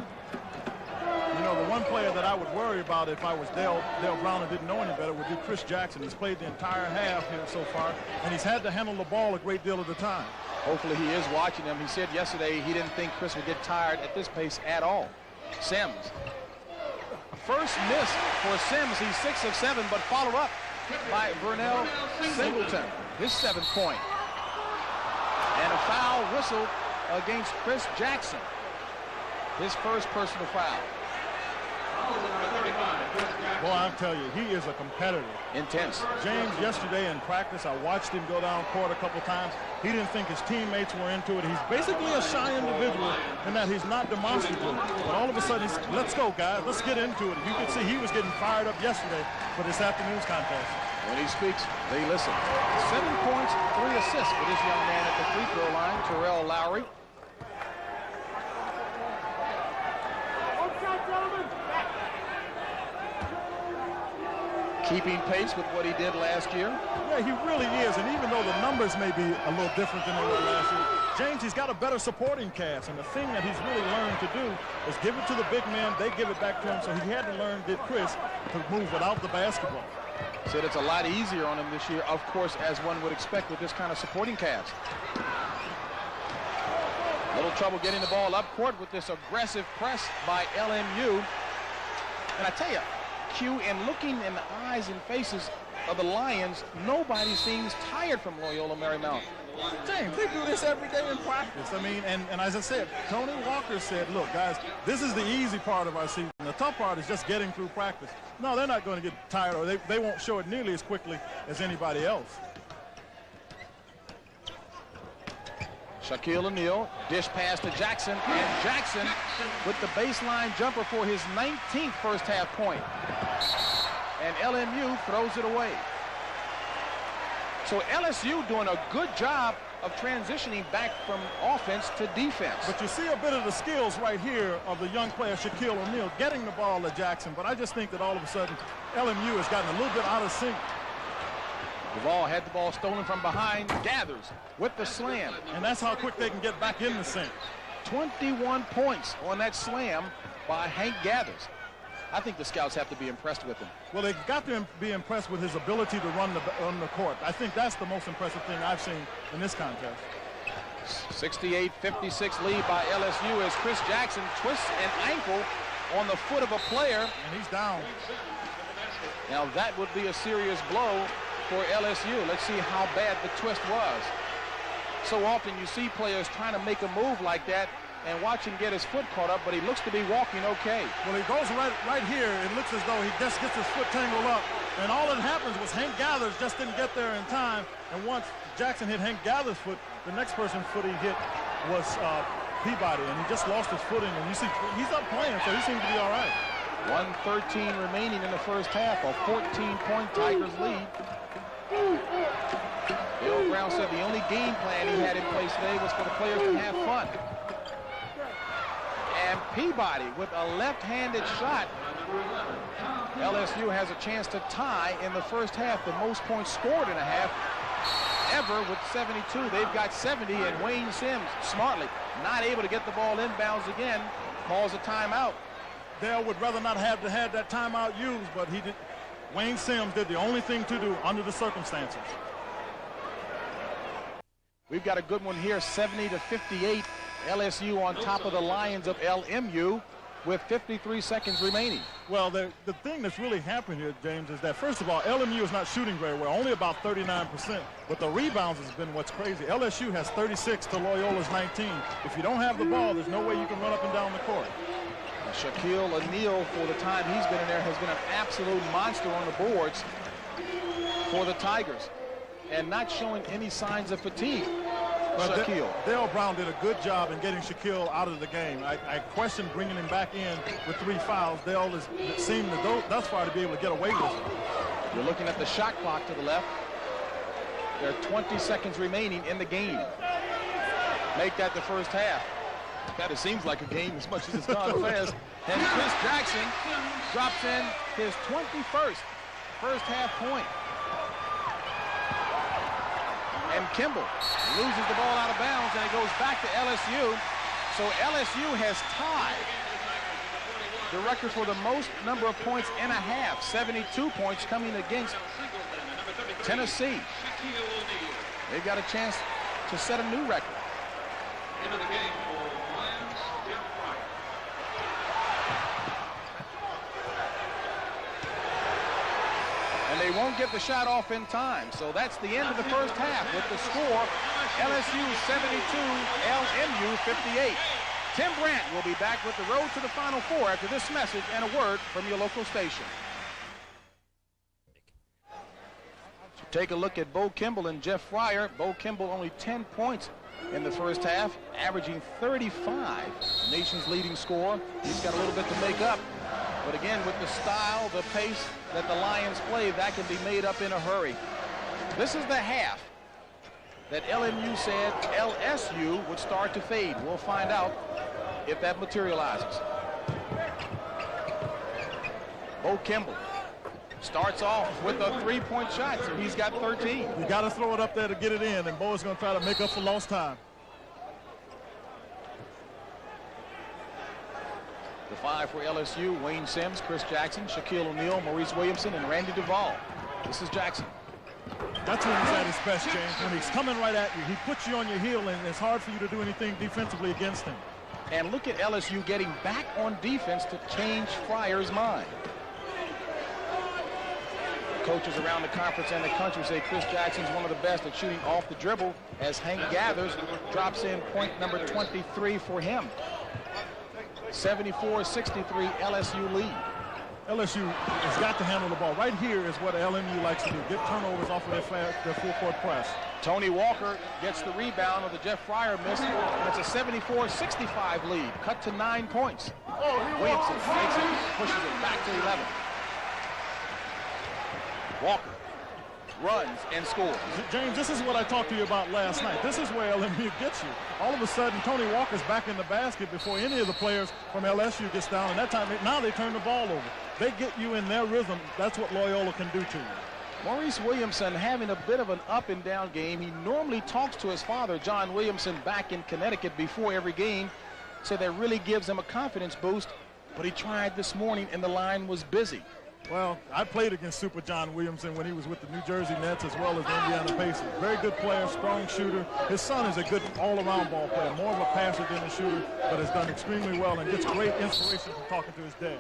S3: You know, the one player that I would worry about if I was Dale Brown and didn't know any better would be Chris Jackson. He's played the entire half here so far, and he's had to handle the ball a great deal of the time.
S2: Hopefully he is watching him. He said yesterday he didn't think Chris would get tired at this pace at all. Sims. First miss for Sims. He's 6 of 7, but followed up by Vernell Singleton, his 7th point. And a foul whistled against Chris Jackson, his first personal foul.
S3: Boy, I'll tell you, he is a competitor.
S2: Intense.
S3: James, yesterday in practice, I watched him go down court a couple times. He didn't think his teammates were into it. He's basically a shy individual in that he's not demonstrative. But all of a sudden, he's, let's go, guys. Let's get into it. You could see he was getting fired up yesterday for this afternoon's contest.
S2: When he speaks, they listen. 7 points, 3 assists for this young man at the free throw line, Terrell Lowry. Keeping pace with what he did last year.
S3: Yeah, he really is. And even though the numbers may be a little different than they were last year, James, he's got a better supporting cast. And the thing that he's really learned to do is give it to the big man. They give it back to him. So he had to learn, did Chris, to move without the basketball.
S2: Said it's a lot easier on him this year, of course, as one would expect with this kind of supporting cast. Little trouble getting the ball up court with this aggressive press by LMU. And I tell you, Q, and looking in the eyes and faces of the Lions, nobody seems tired from Loyola Marymount.
S3: James, they do this every day in practice. I mean, and as I said, Tony Walker said, look, guys, this is the easy part of our season. The tough part is just getting through practice. No, they're not going to get tired, or they won't show it nearly as quickly as anybody else.
S2: Shaquille O'Neal, dish pass to Jackson, and Jackson with the baseline jumper for his 19th first half point. And LMU throws it away. So LSU doing a good job of transitioning back from offense to defense.
S3: But you see a bit of the skills right here of the young player Shaquille O'Neal getting the ball to Jackson, but I just think that all of a sudden LMU has gotten a little bit out of sync.
S2: Duvall had the ball stolen from behind, gathers with the slam.
S3: And that's how quick they can get back in the sync.
S2: 21 points on that slam by Hank Gathers. I think the scouts have to be impressed with him.
S3: Well, they've got to be impressed with his ability to run the court. I think that's the most impressive thing I've seen in this contest.
S2: 68-56 lead by LSU as Chris Jackson twists an ankle on the foot of a player.
S3: And he's down.
S2: Now that would be a serious blow for LSU. Let's see how bad the twist was. So often you see players trying to make a move like that and watch him get his foot caught up, but he looks to be walking okay.
S3: Well, he goes right here. It looks as though he just gets his foot tangled up. And all that happens was Hank Gathers just didn't get there in time. And once Jackson hit Hank Gathers' foot, the next person's foot he hit was Peabody, and he just lost his footing. And you see, he's up playing, so he seems to be all right.
S2: 1:13 remaining in the first half, a 14-point Tigers lead. Bill Brown said the only game plan he had in place today was for the players to have fun. And Peabody with a left-handed shot. LSU has a chance to tie in the first half, the most points scored in a half ever with 72. They've got 70, and Wayne Sims smartly not able to get the ball inbounds again, calls a timeout.
S3: Dale would rather not have had that timeout used, but he did. Wayne Sims did the only thing to do under the circumstances.
S2: We've got a good one here, 70-58. LSU on top of the Lions of LMU with 53 seconds remaining.
S3: Well, the thing that's really happened here, James, is that, first of all, LMU is not shooting very well, only about 39%. But the rebounds has been what's crazy. LSU has 36 to Loyola's 19. If you don't have the ball, there's no way you can run up and down the court.
S2: Shaquille O'Neal, for the time he's been in there, has been an absolute monster on the boards for the Tigers and not showing any signs of fatigue. Shaquille.
S3: Dale Brown did a good job in getting Shaquille out of the game. I question bringing him back in with 3 fouls. Dale has seemed to go thus far to be able to get away with it.
S2: You're looking at the shot clock to the left. There are 20 seconds remaining in the game. Make that the first half. Kind of seems like a game as much as it's gone fast. And Chris Jackson drops in his 21st first half point. And Kimball loses the ball out of bounds, and it goes back to LSU. So LSU has tied the record for the most number of points in a half, 72 points coming against Tennessee. They've got a chance to set a new record.
S4: Into the game for Lions, Jeff Fryer.
S2: And they won't get the shot off in time. So that's the end of the first half with the score, LSU 72, LMU 58. Tim Brandt will be back with the road to the Final Four after this message and a word from your local station. Take a look at Bo Kimball and Jeff Fryer. Bo Kimball only 10 points in the first half, averaging 35, the nation's leading scorer. He's got a little bit to make up. But again, with the style, the pace that the Lions play, that can be made up in a hurry. This is the half that LMU said LSU would start to fade. We'll find out if that materializes. Bo Kimball starts off with a 3-point shot, so he's got 13.
S3: You got to throw it up there to get it in, and Bo is going to try to make up for lost time.
S2: The 5 for LSU, Wayne Sims, Chris Jackson, Shaquille O'Neal, Maurice Williamson, and Randy Duvall. This is Jackson.
S3: That's when he's at his best, James. When he's coming right at you, he puts you on your heel, and it's hard for you to do anything defensively against him.
S2: And look at LSU getting back on defense to change Fryer's mind. Coaches around the conference and the country say Chris Jackson's one of the best at shooting off the dribble as Hank Gathers drops in point number 23 for him. 74-63 LSU lead.
S3: LSU has got to handle the ball. Right here is what LMU likes to do, get turnovers off of their full-court press.
S2: Tony Walker gets the rebound of the Jeff Fryer miss, and it's a 74-65 lead, cut to 9 points. Williamson takes it, pushes it back to 11. Walker runs and scores.
S3: James, this is what I talked to you about last night. This is where LMU gets you. All of a sudden, Tony Walker's back in the basket before any of the players from LSU gets down, and that time, now they turn the ball over. They get you in their rhythm. That's what Loyola can do to you.
S2: Maurice Williamson having a bit of an up and down game. He normally talks to his father, John Williamson, back in Connecticut before every game, so that really gives him a confidence boost, but he tried this morning and the line was busy.
S3: Well, I played against Super John Williamson when he was with the New Jersey Nets as well as the Indiana Pacers. Very good player, strong shooter. His son is a good all-around ball player, more of a passer than a shooter, but has done extremely well and gets great inspiration from talking to his dad.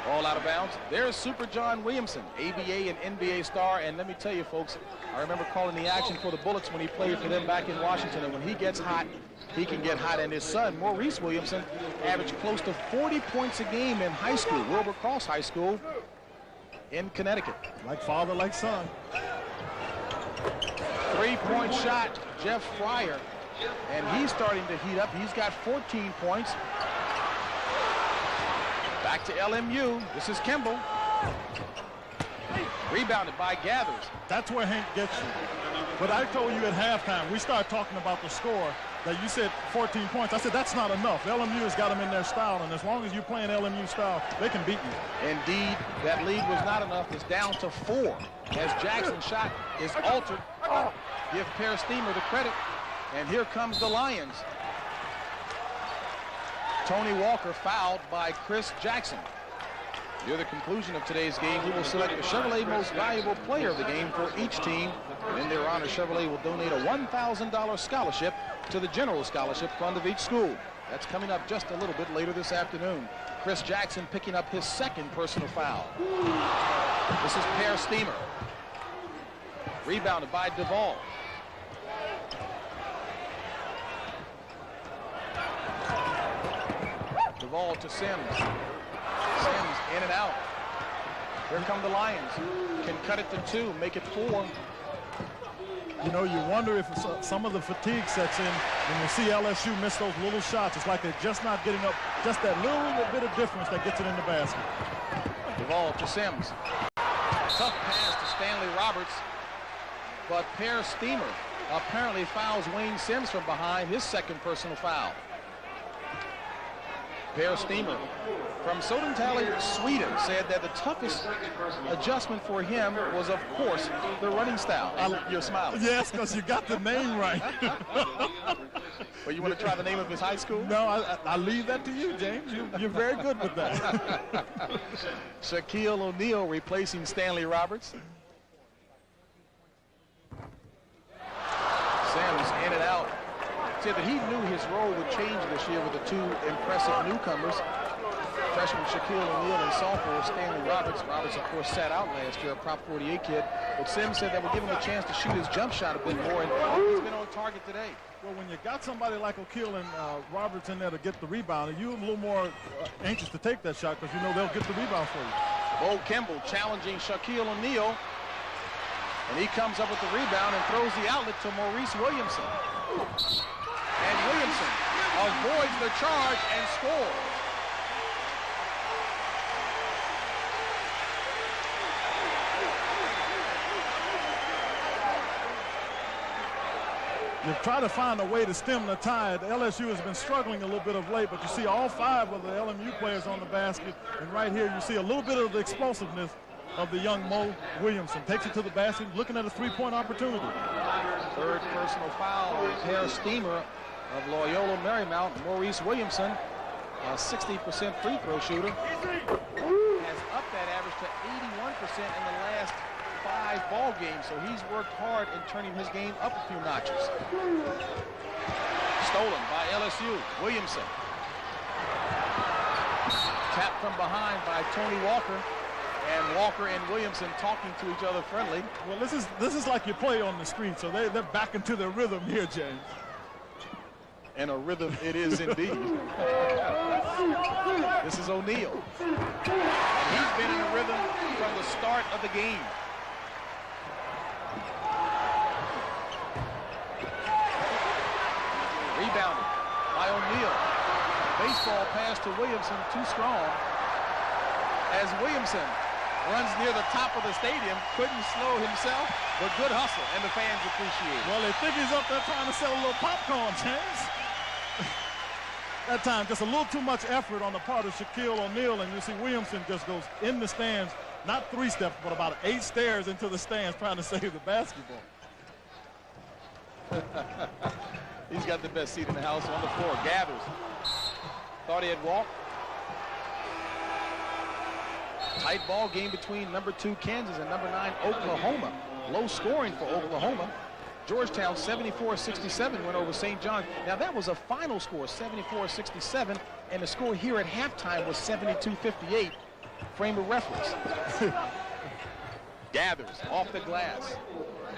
S2: All out of bounds. There's Super John Williamson, ABA and NBA star, and let me tell you, folks, I remember calling the action for the Bullets when he played for them back in Washington, and when he gets hot, he can get hot. And his son, Maurice Williamson, averaged close to 40 points a game in high school, Wilbur-Cross High School in Connecticut.
S3: Like father, like son.
S2: Three-point shot, Jeff Fryer, and he's starting to heat up. He's got 14 points. Back to LMU. This is Kimball. Rebounded by Gathers.
S3: That's where Hank gets you. But I told you at halftime, we started talking about the score, that you said 14 points. I said, that's not enough. LMU has got them in their style, and as long as you're playing LMU style, they can beat you.
S2: Indeed, that lead was not enough. It's down to 4 as Jackson's shot is altered. Give Per Steamer the credit, and here comes the Lions. Tony Walker fouled by Chris Jackson. Near the conclusion of today's game, he will select the Chevrolet Most Valuable Player of the game for each team. And in their honor, Chevrolet will donate a $1,000 scholarship to the General Scholarship Fund of each school. That's coming up just a little bit later this afternoon. Chris Jackson picking up his second personal foul. This is Per Steamer. Rebounded by Duvall. Duvall to Sims. Sims in and out. Here come the Lions. Can cut it to 2, make it 4.
S3: You know, you wonder if some of the fatigue sets in when you see LSU miss those little shots. It's like they're just not getting up just that little bit of difference that gets it in the basket.
S2: Duvall to Sims. Tough pass to Stanley Roberts, but Per Steamer apparently fouls Wayne Sims from behind, his second personal foul. Per Steamer from Södertälje, Sweden, said that the toughest adjustment for him was, of course, the running style. You're smiling.
S3: Yes, because you got the name right.
S2: Well, you want to try the name of his high school?
S3: No, I leave that to you, James. You're very good with that.
S2: Shaquille O'Neal replacing Stanley Roberts. Sims in and out. Said that he knew his role would change this year with the 2 impressive newcomers. Freshman Shaquille O'Neal and sophomore Stanley Roberts. Roberts, of course, sat out last year, a Prop 48 kid. But Sims said that would give him a chance to shoot his jump shot a bit more, and he's been on target today.
S3: Well, when you got somebody like O'Neal and Roberts in there to get the rebound, you're a little more anxious to take that shot because you know they'll get the rebound for you.
S2: Bo Kimball challenging Shaquille O'Neal. And he comes up with the rebound and throws the outlet to Maurice Williamson. And Williamson avoids the charge and scores.
S3: You try to find a way to stem the tide. LSU has been struggling a little bit of late, but you see all 5 of the LMU players on the basket. And right here you see a little bit of the explosiveness of the young Mo Williamson. Takes it to the basket, looking at a 3-point opportunity.
S2: Third personal foul on Per Steamer of Loyola Marymount. Maurice Williamson, a 60% free throw shooter, has upped that average to 81% in the last 5 ball games. So he's worked hard in turning his game up a few notches. Stolen by LSU. Williamson. Tapped from behind by Tony Walker. And Walker and Williamson talking to each other friendly.
S3: Well, this is like you play on the street, so they're back into their rhythm here, James.
S2: And a rhythm it is indeed. This is O'Neal. He's been in a rhythm from the start of the game. Rebounded by O'Neal. Baseball pass to Williamson, too strong. As Williamson runs near the top of the stadium, couldn't slow himself, but good hustle, and the fans appreciate it.
S3: Well, they think he's up there trying to sell a little popcorn, James. That time, just a little too much effort on the part of Shaquille O'Neal, and you see Williamson just goes in the stands, not 3 steps, but about 8 stairs into the stands trying to save the basketball.
S2: He's got the best seat in the house on the floor. Gathers. Thought he had walked. Tight ball game between number 2 Kansas and number 9 Oklahoma. Low scoring for Oklahoma. Georgetown 74-67 went over St. John's. Now that was a final score, 74-67, and the score here at halftime was 72-58. Frame of reference. Gathers off the glass.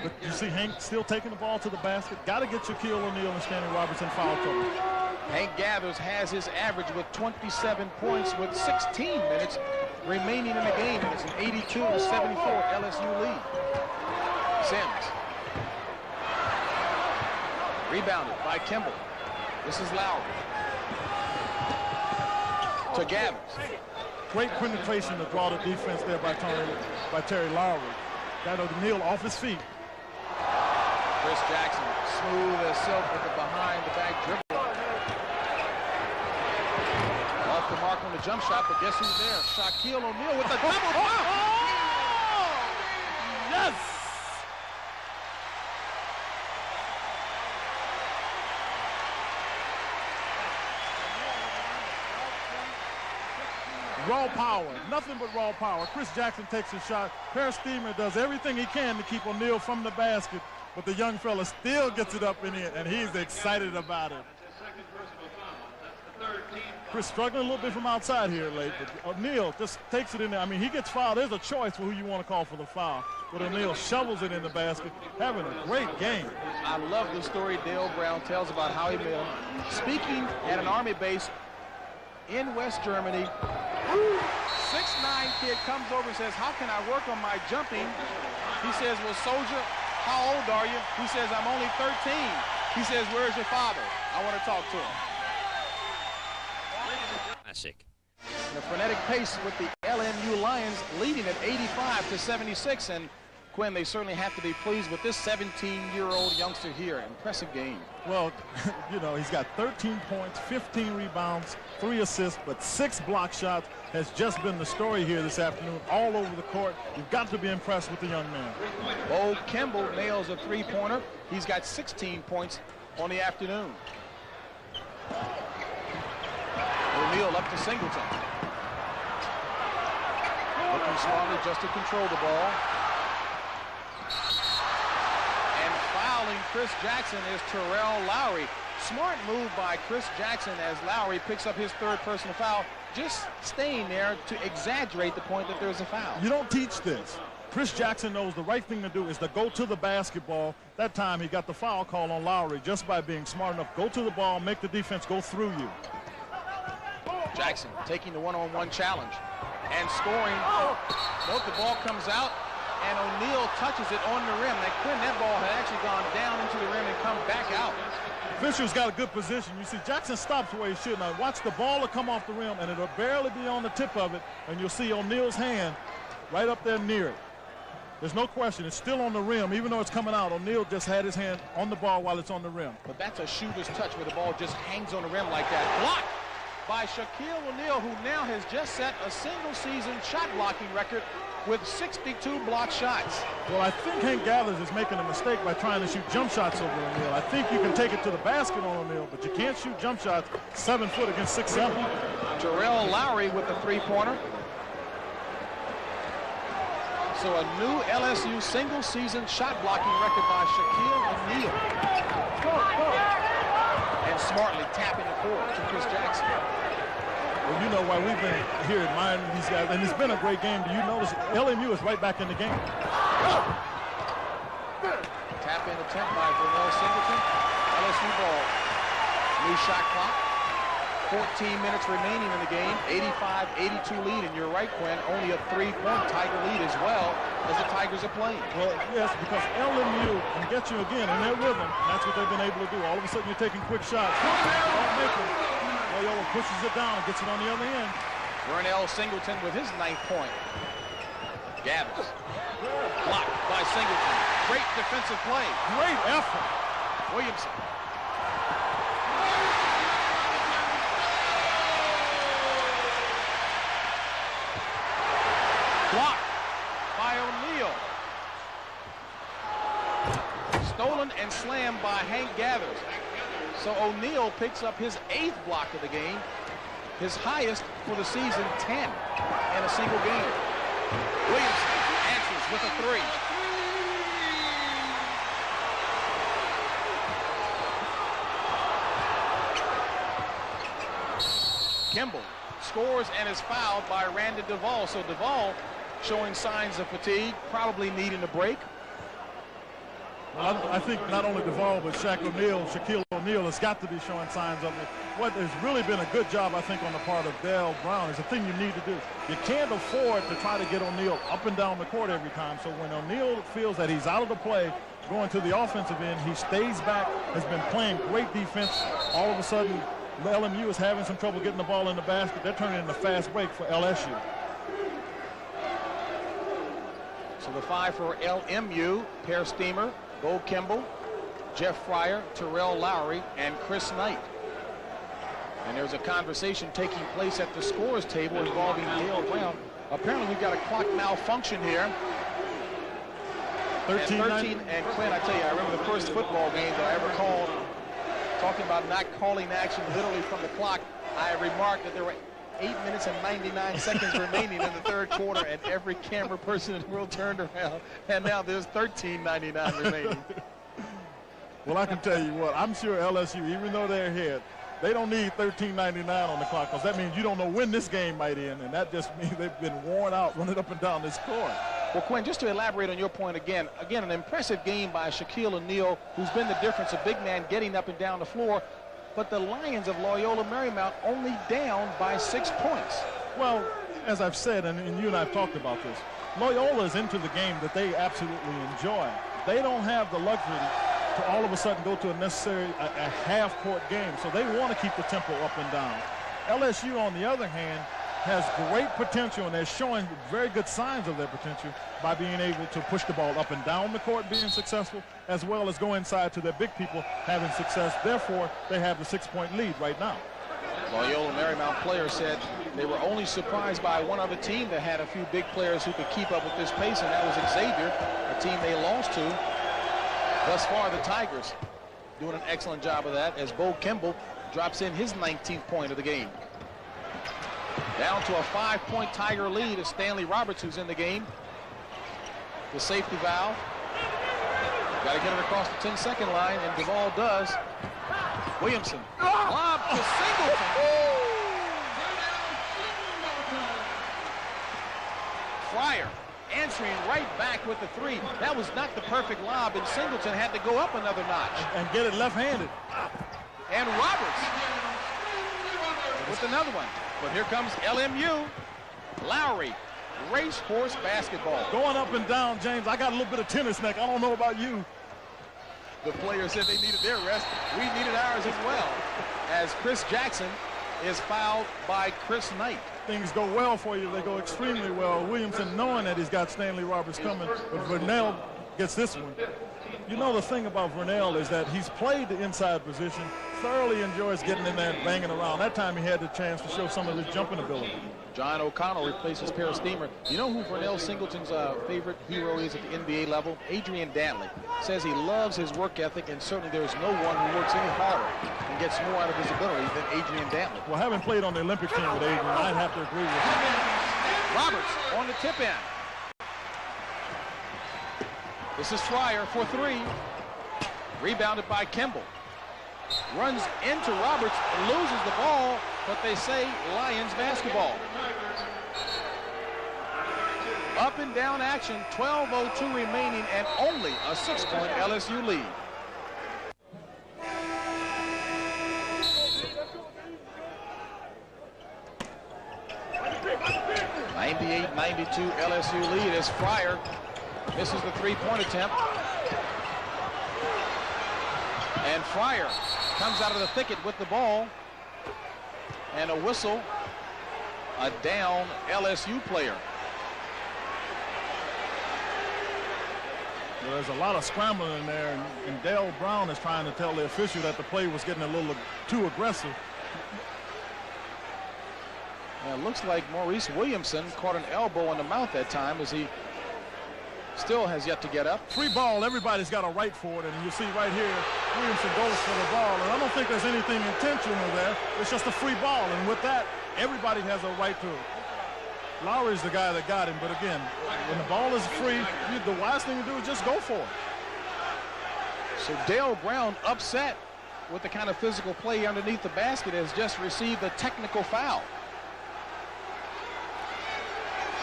S3: But you see Hank still taking the ball to the basket. Got to get Shaquille O'Neal and Stanley Robertson foul trouble.
S2: Hank Gathers has his average with 27 points with 16 minutes remaining in the game. And it's an 82-74 LSU lead. Sims. Rebounded by Kimball. This is Lowry. To Gathers.
S3: Great penetration to draw the defense there by Terry Lowry. Got O'Neal off his feet.
S2: Chris Jackson, smooth as silk with the behind-the-back dribble. Off the mark on the jump shot, but guess who's there? Shaquille O'Neal with the double dunk.
S3: Yes! Raw power, nothing but raw power. Chris Jackson takes a shot. Per Steamer does everything he can to keep O'Neal from the basket, but the young fella still gets it up in it, and he's excited about it. Chris struggling a little bit from outside here late, but O'Neal just takes it in there. I mean, he gets fouled. There's a choice for who you want to call for the foul, but O'Neal shovels it in the basket, having a great game.
S2: I love the story Dale Brown tells about how he made him. Speaking at an Army base in West Germany, 6'9" kid comes over and says, how can I work on my jumping? He says, well, soldier, how old are you? He says, I'm only 13. He says, where's your father? I want to talk to him.
S1: Classic.
S2: And a frenetic pace with the LMU Lions leading at 85-76. And Quinn, they certainly have to be pleased with this 17-year-old youngster here. Impressive game.
S3: Well, you know, he's got 13 points, 15 rebounds, 3 assists, but 6 block shots has just been the story here this afternoon all over the court. You've got to be impressed with the young man.
S2: Bo Kimball nails a 3-pointer. He's got 16 points on the afternoon. O'Neal up to Singleton. Looking smartly just to control the ball. Chris Jackson is Terrell Lowry. Smart move by Chris Jackson as Lowry picks up his 3rd personal foul, just staying there to exaggerate the point that there's a foul.
S3: You don't teach this. Chris Jackson knows the right thing to do is to go to the basketball. That time he got the foul call on Lowry just by being smart enough. Go to the ball, make the defense go through you.
S2: Jackson taking the one-on-one challenge and scoring. Note the ball comes out. And O'Neal touches it on the rim. Now, Quinn, that ball had actually gone down into the rim and come back out.
S3: Fisher's got a good position. You see Jackson stops where he should. Now watch the ball to come off the rim, and it'll barely be on the tip of it, and you'll see O'Neal's hand right up there near it. There's no question. It's still on the rim. Even though it's coming out, O'Neal just had his hand on the ball while it's on the rim.
S2: But that's a shooter's touch where the ball just hangs on the rim like that. Blocked by Shaquille O'Neal, who now has just set a single-season shot blocking record with 62 block shots.
S3: Well, I think Hank Gathers is making a mistake by trying to shoot jump shots over O'Neal. I think you can take it to the basket on O'Neal, but you can't shoot jump shots 7 foot against 6'7".
S2: Terrell Lowry with the 3-pointer. So a new LSU single-season shot blocking record by Shaquille O'Neal. And smartly tapping the court to Chris Jackson.
S3: Well, you know why we've been here admiring these guys, and it's been a great game. Do you notice LMU is right back in the game?
S2: Tap-in attempt by Vernell Singleton. LSU ball. New shot clock. 14 minutes remaining in the game. 85-82 lead, and you're right, Quinn. Only a 3-point Tiger lead as well as the Tigers are playing.
S3: Well, yes, because LMU can get you again in their rhythm. And that's what they've been able to do. All of a sudden, you're taking quick shots. Don't make them. Loyola pushes it down and gets it on the other end.
S2: Vernell Singleton with his 9th point. Gathers. Blocked by Singleton. Great defensive play.
S3: Great effort.
S2: Williamson. Blocked by O'Neal. Stolen and slammed by Hank Gathers. So O'Neal picks up his 8th block of the game, his highest for the season, 10 in a single game. Williamson answers with a 3. Kimball scores and is fouled by Randy Duvall. So Duvall showing signs of fatigue, probably needing a break.
S3: Well, I think not only Duvall, but Shaquille O'Neal has got to be showing signs of it. What has really been a good job, I think, on the part of Dale Brown is the thing you need to do. You can't afford to try to get O'Neal up and down the court every time. So when O'Neal feels that he's out of the play, going to the offensive end, he stays back, has been playing great defense. All of a sudden, LMU is having some trouble getting the ball in the basket. They're turning into fast break for LSU.
S2: So the 5 for LMU, Per Steamer, Bo Kimball, Jeff Fryer, Terrell Lowry, and Chris Knight. And there's a conversation taking place at the scorers table involving Dale Brown. Apparently we've got a clock malfunction here. 13, and Quinn, I tell you, I remember the first football game that I ever called, talking about not calling action literally from the clock. I remarked that there were 8 minutes and 99 seconds remaining in the third quarter, and every camera person in the world turned around, and now there's 13:99 remaining.
S3: Well, I can tell you what, I'm sure LSU, even though they're ahead, they don't need 13:99 on the clock, because that means you don't know when this game might end, and that just means they've been worn out running up and down this court.
S2: Well, Quinn, just to elaborate on your point again, an impressive game by Shaquille O'Neal, who's been the difference, a big man getting up and down the floor. But the Lions of Loyola Marymount only down by 6 points.
S3: Well, as I've said, and you and I have talked about this, Loyola is into the game that they absolutely enjoy. They don't have the luxury to all of a sudden go to a half-court game, so they want to keep the tempo up and down. LSU, on the other hand, has great potential, and they're showing very good signs of their potential by being able to push the ball up and down the court, being successful, as well as go inside to their big people having success. Therefore, they have the 6-point lead right now.
S2: Loyola Marymount players said they were only surprised by one other team that had a few big players who could keep up with this pace, and that was Xavier, a team they lost to. Thus far, the Tigers doing an excellent job of that as Bo Kimball drops in his 19th point of the game. Down to a 5-point Tiger lead is Stanley Roberts, who's in the game. The safety valve. Got to get it across the 10-second line, and Duvall does. Williamson. Lob to Singleton. Fryer answering right back with the 3. That was not the perfect lob, and Singleton had to go up another notch.
S3: And get it left-handed.
S2: And Roberts with another one. But here comes LMU. Lowry, racehorse basketball.
S3: Going up and down, James. I got a little bit of tennis neck. I don't know about you.
S2: The players said they needed their rest. We needed ours as well. As Chris Jackson is fouled by Chris Knight.
S3: Things go well for you. They go extremely well. Williamson, knowing that he's got Stanley Roberts coming, but Vernell gets this one. You know, the thing about Vernell is that he's played the inside position, thoroughly enjoys getting in there and banging around. That time he had the chance to show some of his jumping ability.
S2: John O'Connell replaces Per Steamer. You know who Vernell Singleton's favorite hero is at the NBA level? Adrian Dantley. Says he loves his work ethic, and certainly there's no one who works any harder and gets more out of his ability than Adrian Dantley.
S3: Well, having played on the Olympic team with Adrian, I'd have to agree with him.
S2: Roberts on the tip end. This is Fryer for 3. Rebounded by Kimball. Runs into Roberts, loses the ball, but they say Lions basketball. Up and down action, 12:02 remaining, and only a 6-point LSU lead. 98-92 LSU lead as Fryer misses the three-point attempt. And Fryer comes out of the thicket with the ball. And a whistle. A down LSU player.
S3: Well, there's a lot of scrambling in there, and Dale Brown is trying to tell the official that the play was getting a little too aggressive.
S2: It looks like Maurice Williamson caught an elbow in the mouth that time as he still has yet to get up.
S3: Free ball, everybody's got a right for it, and you see right here, Williamson goes for the ball, and I don't think there's anything intentional there. It's just a free ball, and with that, everybody has a right to it. Lowry's the guy that got him, but again, when the ball is free, the wise thing to do is just go for it.
S2: So Dale Brown, upset with the kind of physical play underneath the basket, has just received a technical foul.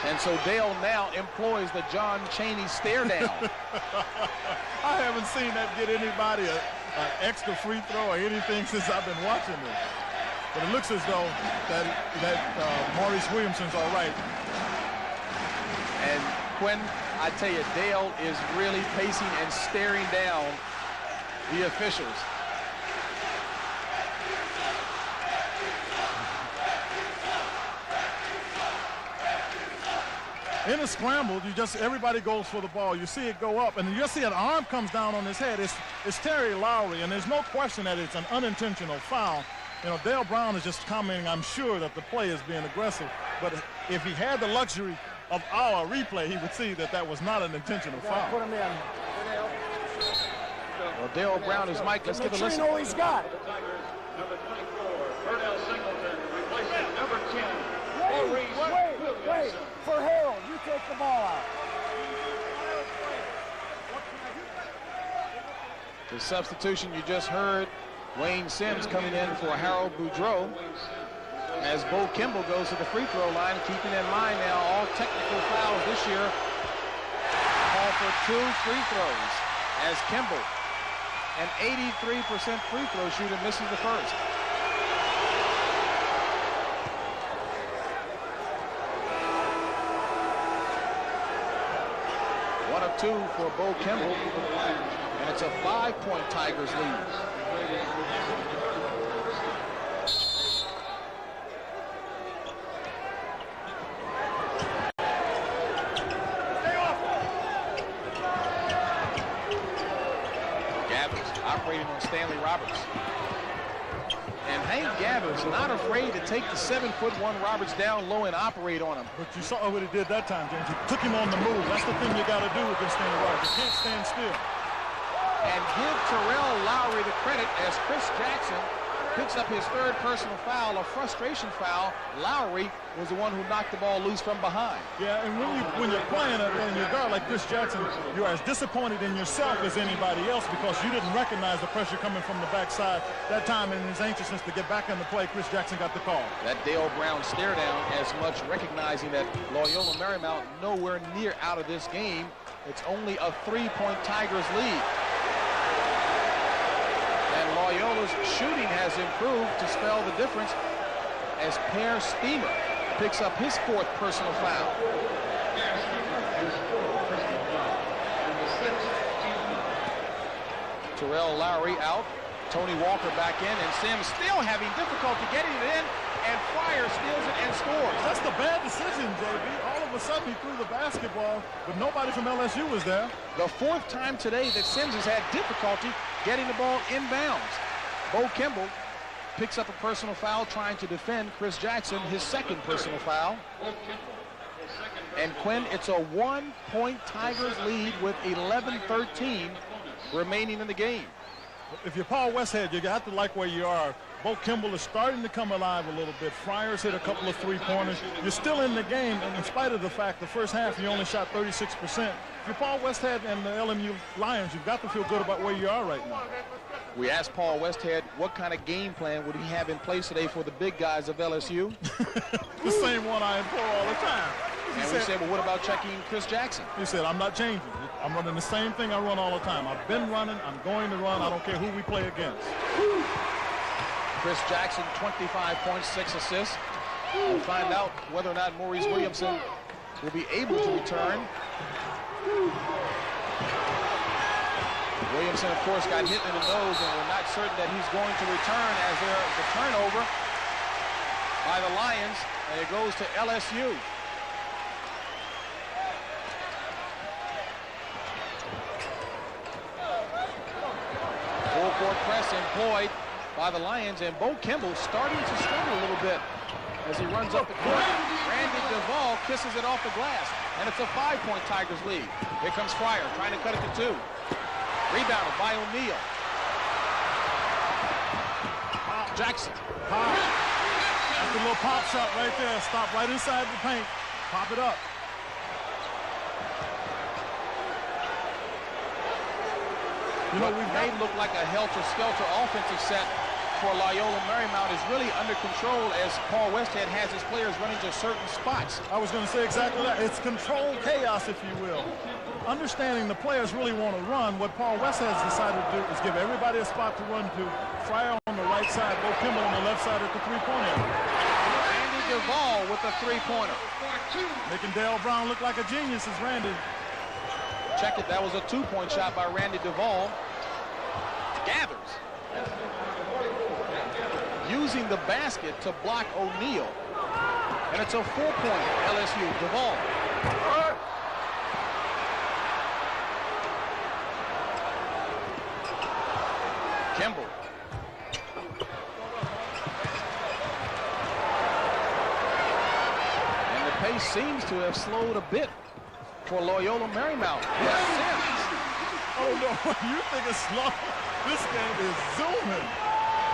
S2: And so Dale now employs the John Chaney stare down.
S3: I haven't seen that get anybody an extra free throw or anything since I've been watching this. But it looks as though that Maurice Williamson's all right.
S2: And Quinn, I tell you, Dale is really pacing and staring down the officials.
S3: In a scramble, everybody goes for the ball. You see it go up, and you just see an arm comes down on his head. It's Terry Lowry, and there's no question that it's an unintentional foul. You know, Dale Brown is just commenting, I'm sure, that the play is being aggressive. But if he had the luxury of our replay, he would see that that was not an intentional foul.
S5: Put him in.
S2: Well, Dale Brown is Mike. Let's give a listen.
S5: All he's got.
S4: Number 24, Pernell Singleton, replacing number 10,
S5: Wait. For Harold, you take the ball out.
S2: The substitution you just heard, Wayne Sims coming in for Harold Boudreau, as Bo Kimball goes to the free throw line, keeping in mind now all technical fouls this year call for 2 free throws, as Kimball, an 83% free throw shooter, misses the first. One of 2 for Bo Kimball, and it's a 5-point Tigers lead. Gabbers operating on Stanley Roberts. And Hank Gabbers not afraid to take the 7'1" Roberts down low and operate on him.
S3: But you saw what he did that time, James. He took him on the move. That's the thing you got to do against Stanley Roberts. You can't stand still.
S2: And give Terrell Lowry the credit as Chris Jackson picks up his 3rd personal foul, a frustration foul. Lowry was the one who knocked the ball loose from behind.
S3: Yeah, and when you're playing in your guard like Chris Jackson, you're as disappointed in yourself as anybody else because you didn't recognize the pressure coming from the backside. That time in his anxiousness to get back in the play, Chris Jackson got the call. That
S2: Dale Brown stare down, as much recognizing that Loyola Marymount nowhere near out of this game. It's only a 3-point Tigers lead. And Loyola's shooting has improved to spell the difference as Per Steamer picks up his 4th personal foul. Terrell Lowry out. Tony Walker back in, and Sims still having difficulty getting it in, and Fryer steals it and scores.
S3: That's the bad decision, JB. All of a sudden he threw the basketball, but nobody from LSU was there.
S2: The 4th time today that Sims has had difficulty getting the ball inbounds. Bo Kimball picks up a personal foul trying to defend Chris Jackson, his 2nd personal foul. And Quinn, it's a 1-point Tigers lead with 11:13 remaining in the game.
S3: If you're Paul Westhead, you have to like where you are. Bo Kimball is starting to come alive a little bit. Fryer's hit a couple of 3-pointers. You're still in the game, and in spite of the fact the first half you only shot 36%. If you're Paul Westhead and the LMU Lions, you've got to feel good about where you are right now.
S2: We asked Paul Westhead what kind of game plan would he have in place today for the big guys of LSU.
S3: The same one I employ all the time.
S2: And we said, well, what about checking Chris Jackson?
S3: He said, I'm not changing. I'm running the same thing I run all the time. I've been running. I'm going to run. I don't care who we play against.
S2: Chris Jackson, 25 points, 6 assists. We'll find out whether or not Maurice Williamson will be able to return. Williamson, of course, got hit in the nose, and we're not certain that he's going to return as there's the turnover by the Lions, and it goes to LSU. Full court press employed by the Lions, and Bo Kimball starting to struggle a little bit as he runs up the court. Randy Duvall kisses it off the glass, and it's a 5-point Tigers lead. Here comes Fryer trying to cut it to 2. Rebounded by O'Neal. Jackson.
S3: Pop. That's a little pop shot right there. Stop right inside the paint. Pop it up.
S2: You know, we've made look like a helter-skelter offensive set for Loyola Marymount is really under control as Paul Westhead has his players running to certain spots.
S3: I was going to say exactly that. It's controlled chaos, if you will. Understanding the players really want to run, what Paul Westhead's decided to do is give everybody a spot to run to. Fryer on the right side, Bo Kimball on the left side at the three-point area.
S2: Randy Duvall with a three-pointer.
S3: Making Dale Brown look like a genius is Randy.
S2: Check it, that was a 2-point shot by Randy Duvall. Gathers. Using the basket to block O'Neal. And it's a 4-point LSU. Duvall. Kimball. And the pace seems to have slowed a bit for Loyola Marymount.
S3: Oh no, you think it's slow? This game is zooming.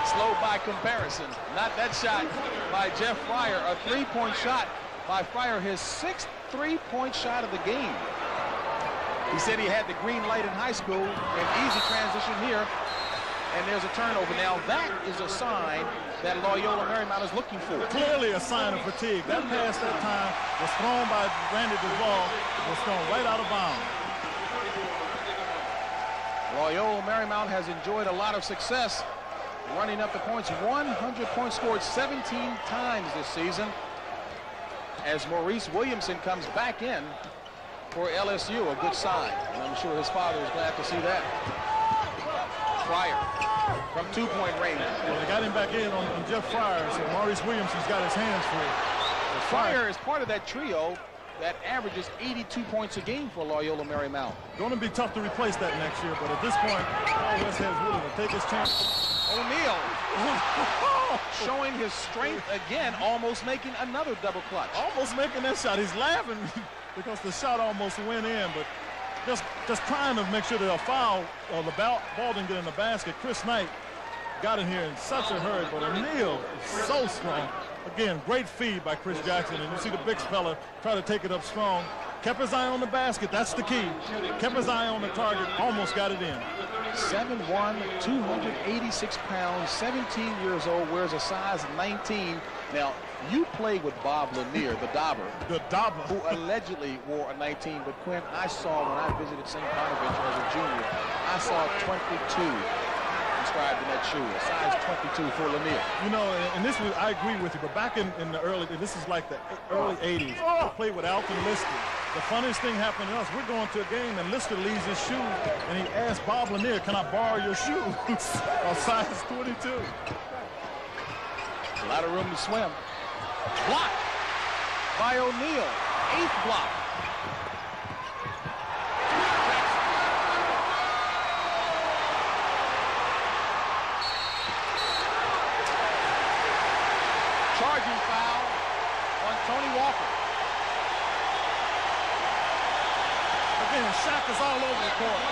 S2: Slow by comparison. Not that shot by Jeff Fryer. A 3-point shot by Fryer, his 6th 3-point shot of the game. He said he had the green light in high school, an easy transition here, and there's a turnover. Now that is a sign that Loyola Marymount is looking for.
S3: Clearly a sign of fatigue. That pass that time was thrown by Randy Duvall, was thrown right out of bounds.
S2: Loyola Marymount has enjoyed a lot of success running up the points. 100 points scored 17 times this season as Maurice Williamson comes back in for LSU, a good sign. And I'm sure his father is glad to see that. Fryer from 2-point range.
S3: Well, they got him back in on Jeff Fryer, so Maurice Williamson's got his hands free.
S2: Fryer is part of that trio that averages 82 points a game for Loyola Marymount.
S3: Going to be tough to replace that next year, but at this point, Paul Westhead's willing to take his chance.
S2: O'Neal showing his strength again, almost making another double clutch.
S3: Almost making that shot. He's laughing because the shot almost went in, but just trying to make sure that a foul, the ball didn't get in the basket. Chris Knight got in here in such a hurry, but O'Neal is so strong. Again, great feed by Chris Jackson, and you see the big fella try to take it up strong. Kept his eye on the basket, that's the key. Kept his eye on the target, almost got it in.
S2: 7'1", 286 pounds, 17 years old, wears a size 19. Now, you played with Bob Lanier, the Dauber.
S3: The Dauber.
S2: Who allegedly wore a 19, but Quinn, I saw when I visited St. Bonaventure as a junior, I saw 22. Inscribed in that shoe, a size 22 for Lanier.
S3: You know, and this was, I agree with you, but back in the early, this is like the early 80s, I played with Alton Lister. The funniest thing happened to us, we're going to a game and Lister leaves his shoe and he asked Bob Lanier, can I borrow your shoe? A size 22.
S2: A lot of room to swim. Blocked by O'Neal, 8th block. Charging foul on Tony Walker.
S3: Again, Shaq is all over the court.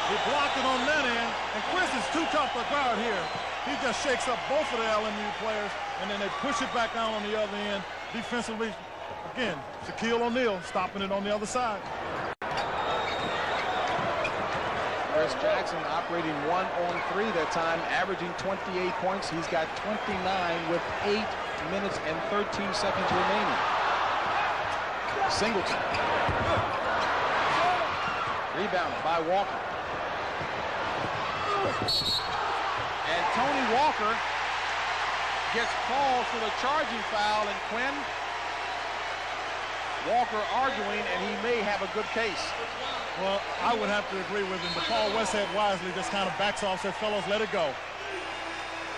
S3: He blocked it on that end, and Chris is too tough to guard here. He just shakes up both of the LMU players, and then they push it back down on the other end. Defensively, again, Shaquille O'Neal stopping it on the other side.
S2: Chris Jackson operating 1-on-3 that time, averaging 28 points. He's got 29 with 8 minutes and 13 seconds remaining. Singleton. Rebounded by Walker. And Tony Walker gets called for the charging foul, and Quinn Walker arguing, and he may have a good case.
S3: Well, I would have to agree with him, but Paul Westhead wisely just kind of backs off, said, fellows, let it go.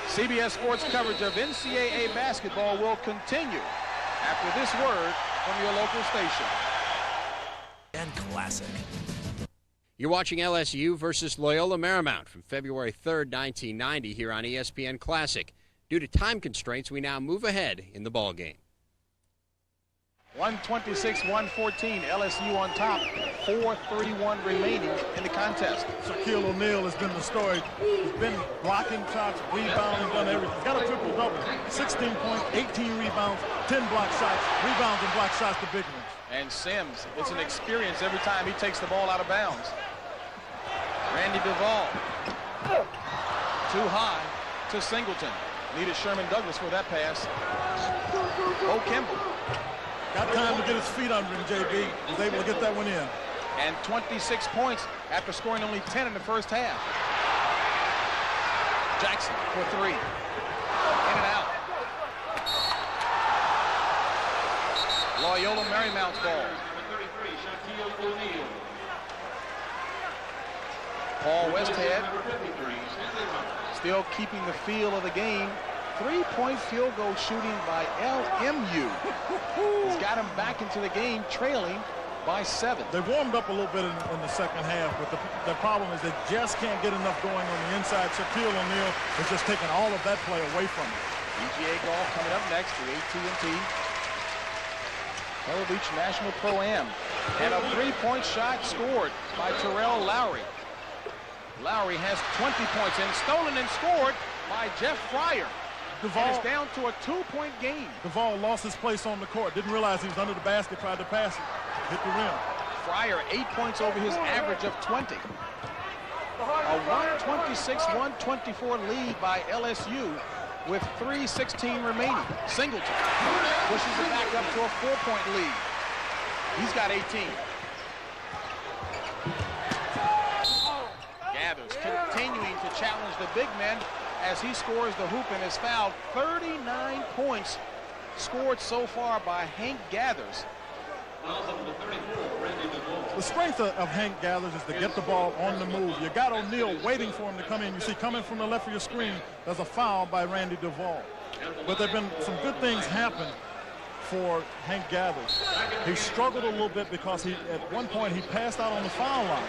S2: CBS Sports coverage of NCAA basketball will continue after this word from your local station.
S6: And classic.
S1: You're watching LSU versus Loyola Marymount from February 3rd, 1990 here on ESPN Classic. Due to time constraints, we now move ahead in the ballgame.
S2: 126-114, LSU on top, 4:31 remaining in the contest.
S3: Shaquille O'Neal has been the story. He's been blocking shots, rebounding, done everything. He's got a triple-double, 16 points, 18 rebounds, 10 block shots, rebounds and block shots, the big ones.
S2: And Sims, it's an experience every time he takes the ball out of bounds. Randy Duvall, too high to Singleton. Needed Sherman Douglas for that pass. Bo Kimball.
S3: Got time to get his feet under him, JB. Was able to get that one in.
S2: And 26 points after scoring only 10 in the first half. Jackson for three. In and out. Loyola Marymount's ball. Paul Westhead still keeping the feel of the game. Three-point field goal shooting by LMU. He's got him back into the game, trailing by 7.
S3: They warmed up a little bit in the second half, but the problem is they just can't get enough going on the inside. Shaquille O'Neal is just taking all of that play away from him.
S2: PGA golf coming up next to AT&T. Pebble Beach National Pro-Am. And a three-point shot scored by Terrell Lowry. Lowry has 20 points and stolen and scored by Jeff Fryer. And it's down to a 2-point game.
S3: Duvall lost his place on the court. Didn't realize he was under the basket, tried to pass it. Hit the rim.
S2: Fryer 8 points over his average of 20. A 126-124 lead by LSU with 3:16 remaining. Singleton pushes it back up to a 4-point lead. He's got 18. Gathers continuing to challenge the big men as he scores the hoop and is fouled. 39 points scored so far by Hank Gathers.
S3: The strength of Hank Gathers is to get the ball on the move. You got O'Neal waiting for him to come in. You see coming from the left of your screen, there's a foul by Randy Duvall. But there have been some good things happen for Hank Gathers. He struggled a little bit because at one point he passed out on the foul line.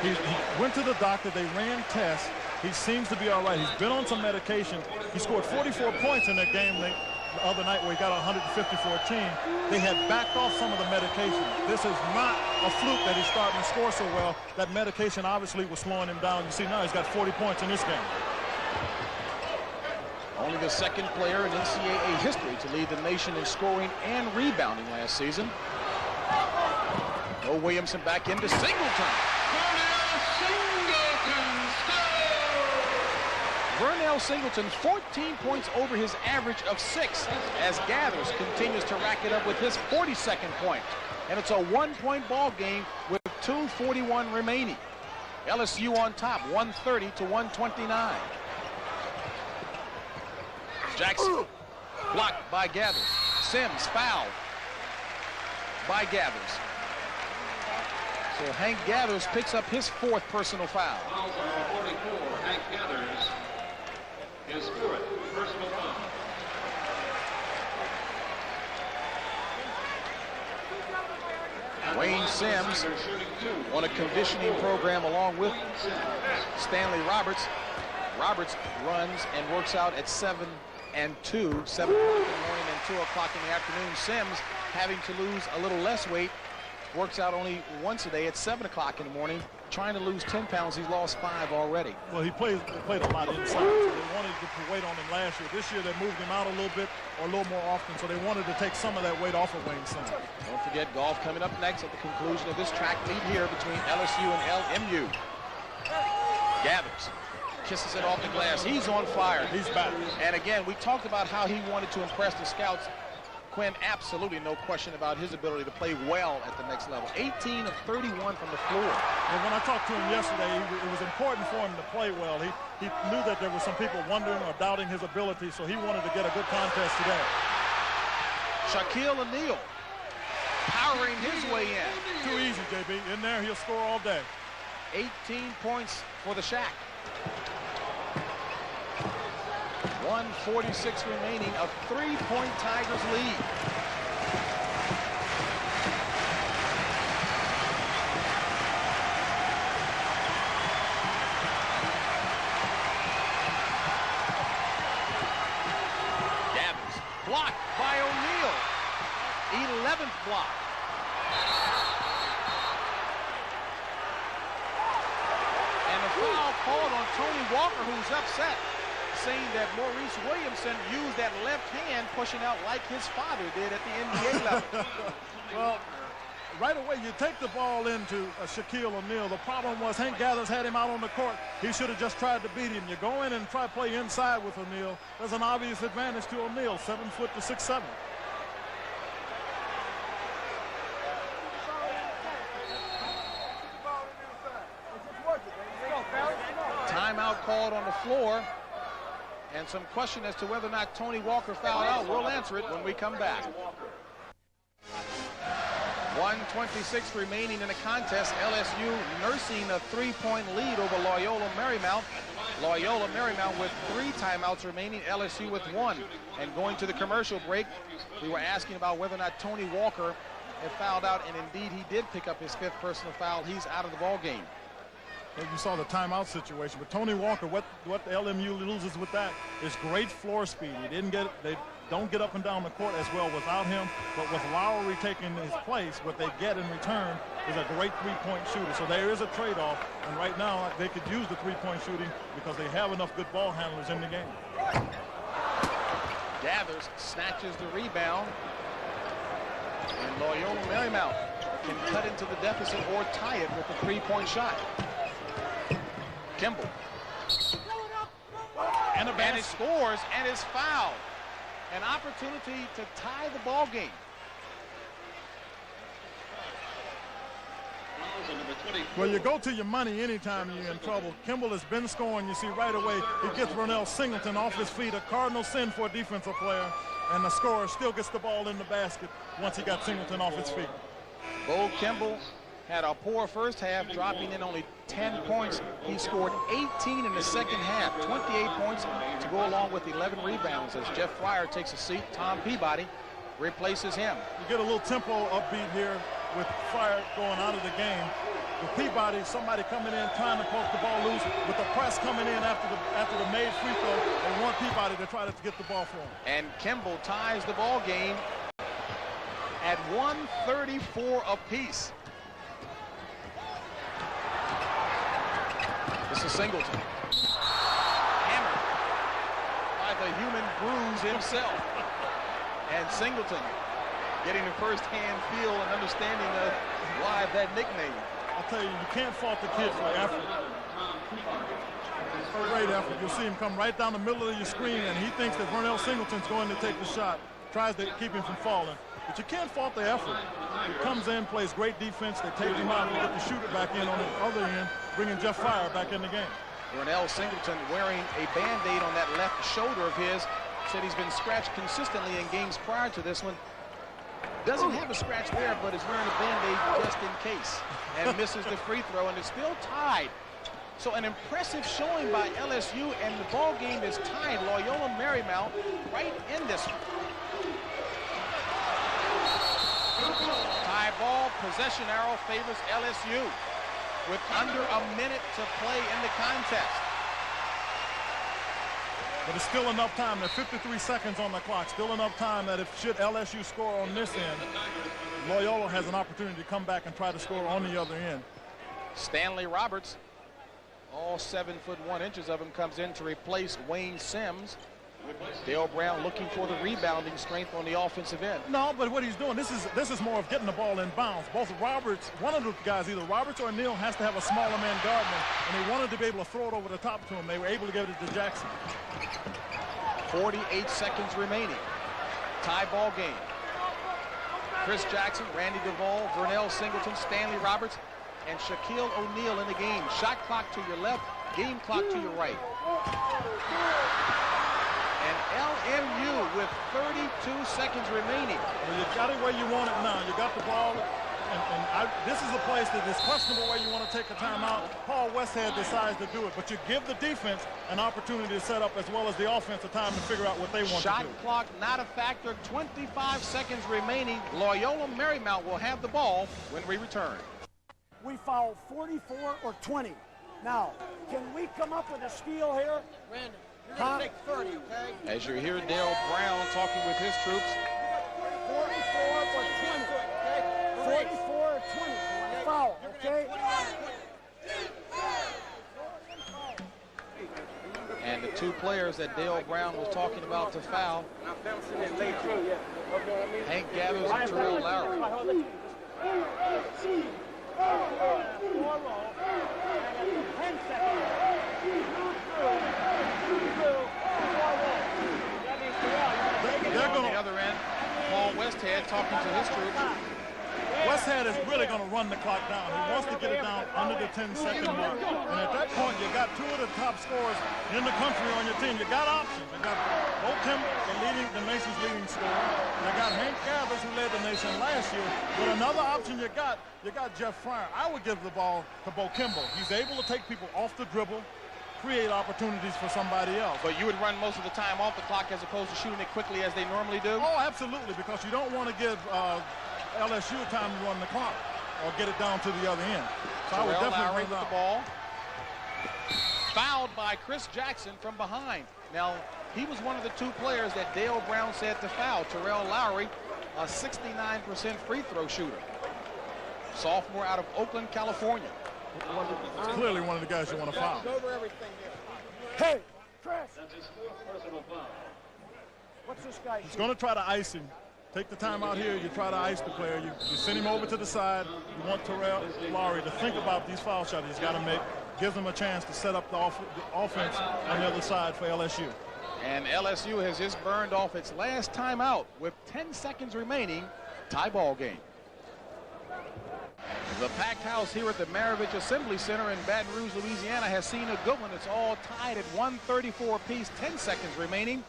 S3: He went to the doctor, they ran tests. He seems to be all right. He's been on some medication. He scored 44 points in that game the other night where he got 150 for a team. They had backed off some of the medication. This is not a fluke that he's starting to score so well. That medication obviously was slowing him down. You see now he's got 40 points in this game.
S2: Only the second player in NCAA history to lead the nation in scoring and rebounding last season. Noah Williamson back into Singleton. Vernell Singleton, 14 points over his average of 6 as Gathers continues to rack it up with his 42nd point. And it's a 1-point ball game with 2:41 remaining. LSU on top, 130-129. Jackson blocked by Gathers. Sims fouled by Gathers. So Hank Gathers picks up his 4th personal foul.
S4: Fouls on 44, Hank Gathers. His 4th personal foul.
S2: Wayne Sims on a conditioning program along with Stanley Roberts. Roberts runs and works out at 7 and 2, 7 o'clock in the morning and 2 o'clock in the afternoon. Sims having to lose a little less weight, works out only once a day at 7 o'clock in the morning. Trying to lose 10 pounds, he's lost 5 already.
S3: Well, he played a lot inside, so they wanted to put weight on him last year. This year they moved him out a little bit or a little more often, so they wanted to take some of that weight off of Wayne Sims.
S2: Don't forget golf coming up next at the conclusion of this track meet here between LSU and LMU. Gathers. Kisses it off the glass. He's on fire.
S3: He's back.
S2: And again, we talked about how he wanted to impress the scouts Quinn, absolutely no question about his ability to play well at the next level. 18 of 31 from the floor.
S3: And when I talked to him yesterday, it was important for him to play well. He knew that there were some people wondering or doubting his ability, so he wanted to get a good contest today.
S2: Shaquille O'Neal powering his way in.
S3: Too easy, JB. In there, he'll score all day.
S2: 18 points for the Shaq. 1:46 remaining, a 3-point Tigers lead. Davis blocked by O'Neal. 11th block. And a foul called on Tony Walker, who's upset, saying that Maurice Williamson used that left hand pushing out like his father did at the NBA level.
S3: Well, right away you take the ball into Shaquille O'Neal. The problem was Hank Gathers had him out on the court. He should have just tried to beat him. You go in and try to play inside with O'Neal. There's an obvious advantage to O'Neal, 7 foot to 6'7".
S2: Timeout called on the floor. And some question as to whether or not Tony Walker fouled out. We'll answer it when we come back. 1:26 remaining in the contest. LSU nursing a 3-point lead over Loyola Marymount. Loyola Marymount with 3 timeouts remaining, LSU with 1. And going to the commercial break, we were asking about whether or not Tony Walker had fouled out, and indeed he did pick up his 5th personal foul. He's out of the ball game.
S3: You saw the timeout situation, but Tony Walker, what LMU loses with that is great floor speed. They don't get up and down the court as well without him, but with Lowry taking his place, what they get in return is a great 3-point shooter. So there is a trade-off, and right now they could use the 3-point shooting because they have enough good ball handlers in the game.
S2: Gathers snatches the rebound, and Loyola Marymount can cut into the deficit or tie it with a 3-point shot. Kimball. And he scores and is fouled. An opportunity to tie the ball game.
S3: Well, you go to your money anytime you're in trouble. Kimball has been scoring. You see right away he gets Ronell Singleton off his feet. A cardinal sin for a defensive player. And the scorer still gets the ball in the basket once he got Singleton off his feet.
S2: Bo Kimball had a poor first half, dropping in only 10 points. He scored 18 in the second half, 28 points to go along with 11 rebounds. As Jeff Fryer takes a seat, Tom Peabody replaces him.
S3: You get a little tempo upbeat here with Fryer going out of the game. With Peabody, somebody coming in trying to poke the ball loose. With the press coming in after the made free throw, they want Peabody to try to get the ball for him.
S2: And Kimball ties the ball game at 134 apiece. This is Singleton. Hammered by the human bruise himself. And Singleton getting a first-hand feel and understanding of why that nickname.
S3: I'll tell you, you can't fault the kid for effort. Great effort. You'll see him come right down the middle of your screen, and he thinks that Ronell Singleton's going to take the shot. Tries to keep him from falling. But you can't fault the effort. He comes in, plays great defense. They take him out and get the shooter back in on the other end, bringing Jeff Fryer back in the game.
S2: Ronell Singleton wearing a Band-Aid on that left shoulder of his. Said he's been scratched consistently in games prior to this one. Doesn't have a scratch there, but is wearing a Band-Aid just in case. And misses the free throw, and it's still tied. So an impressive showing by LSU, and the ball game is tied. Loyola Marymount right in this one. Tie ball, possession arrow favors LSU with under a minute to play in the contest.
S3: But it's still enough time. There's 53 seconds on the clock. Still enough time that should LSU score on this end, Loyola has an opportunity to come back and try to score on the other end.
S2: Stanley Roberts, all 7 foot 1 inches of him, comes in to replace Wayne Sims. Dale Brown looking for the rebounding strength on the offensive end.
S3: No, but what he's doing, this is more of getting the ball in bounds. Both Roberts, one of the guys, either Roberts or Neal, has to have a smaller man guarding him, and they wanted to be able to throw it over the top to him. They were able to give it to Jackson.
S2: 48 seconds remaining. Tie ball game. Chris Jackson, Randy Duvall, Vernell Singleton, Stanley Roberts, and Shaquille O'Neal in the game. Shot clock to your left, game clock to your right. And LMU with 32 seconds remaining.
S3: Well, you got it where you want it now. You got the ball. This is a place that is questionable where you want to take a timeout. Paul Westhead decides to do it, but you give the defense an opportunity to set up as well as the offensive time to figure out what they want to do.
S2: Shot clock not a factor, 25 seconds remaining. Loyola Marymount will have the ball when we return.
S5: We foul 44 or 20. Now, can we come up with a steal here?
S7: Brandon, you're going to take 30, okay?
S2: As you hear Dale Brown talking with his troops.
S5: 44 or 20. 44 or 20. Foul, okay?
S2: And the two players that Dale Brown was talking about to foul, Hank Gathers and Terrell Lowry. On the other end, Paul Westhead talking to his troops.
S3: Westhead is really going to run the clock down. He wants to get it down under the 10-second mark. And at that point, you got two of the top scorers in the country on your team. You got options. You got Bo Kimball, the nation's leading scorer. You got Hank Gathers, who led the nation last year. But another option you got Jeff Fryer. I would give the ball to Bo Kimball. He's able to take people off the dribble, create opportunities for somebody else.
S2: But you would run most of the time off the clock as opposed to shooting it quickly as they normally do?
S3: Oh, absolutely, because you don't want to give LSU time to run the clock or get it down to the other end. So I would definitely run
S2: the ball. Fouled by Chris Jackson from behind. Now, he was one of the two players that Dale Brown said to foul. Terrell Lowry, a 69% free throw shooter. Sophomore out of Oakland, California.
S3: It's clearly one of the guys you want to foul.
S5: Hey, Chris. What's this guy?
S3: He's going to try to ice him. Take the time out here. You try to ice the player. You send him over to the side. You want Terrell Lowry to think about these foul shots he's got to make. Gives him a chance to set up the offense on the other side for LSU.
S2: And LSU has just burned off its last timeout with 10 seconds remaining. Tie ball game. The packed house here at the Maravich Assembly Center in Baton Rouge, Louisiana has seen a good one. It's all tied at 134 apiece, 10 seconds remaining.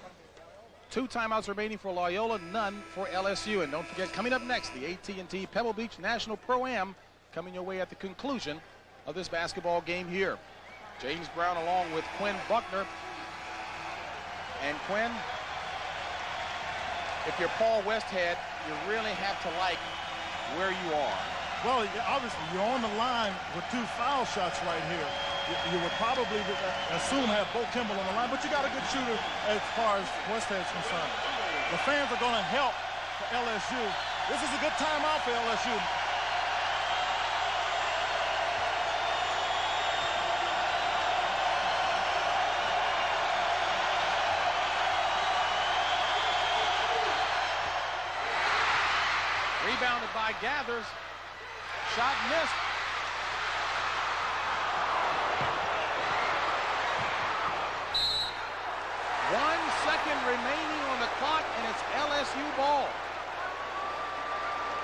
S2: 2 timeouts remaining for Loyola, none for LSU. And don't forget, coming up next, the AT&T Pebble Beach National Pro-Am coming your way at the conclusion of this basketball game here. James Brown along with Quinn Buckner. And Quinn, if you're Paul Westhead, you really have to like where you are.
S3: Well, obviously, you're on the line with 2 foul shots right here. You would probably assume have Bo Kimball on the line, but you got a good shooter as far as Westhead's concerned. The fans are going to help for LSU. This is a good timeout for LSU.
S2: Rebounded by Gathers. Shot missed. One second remaining on the clock, and it's LSU ball.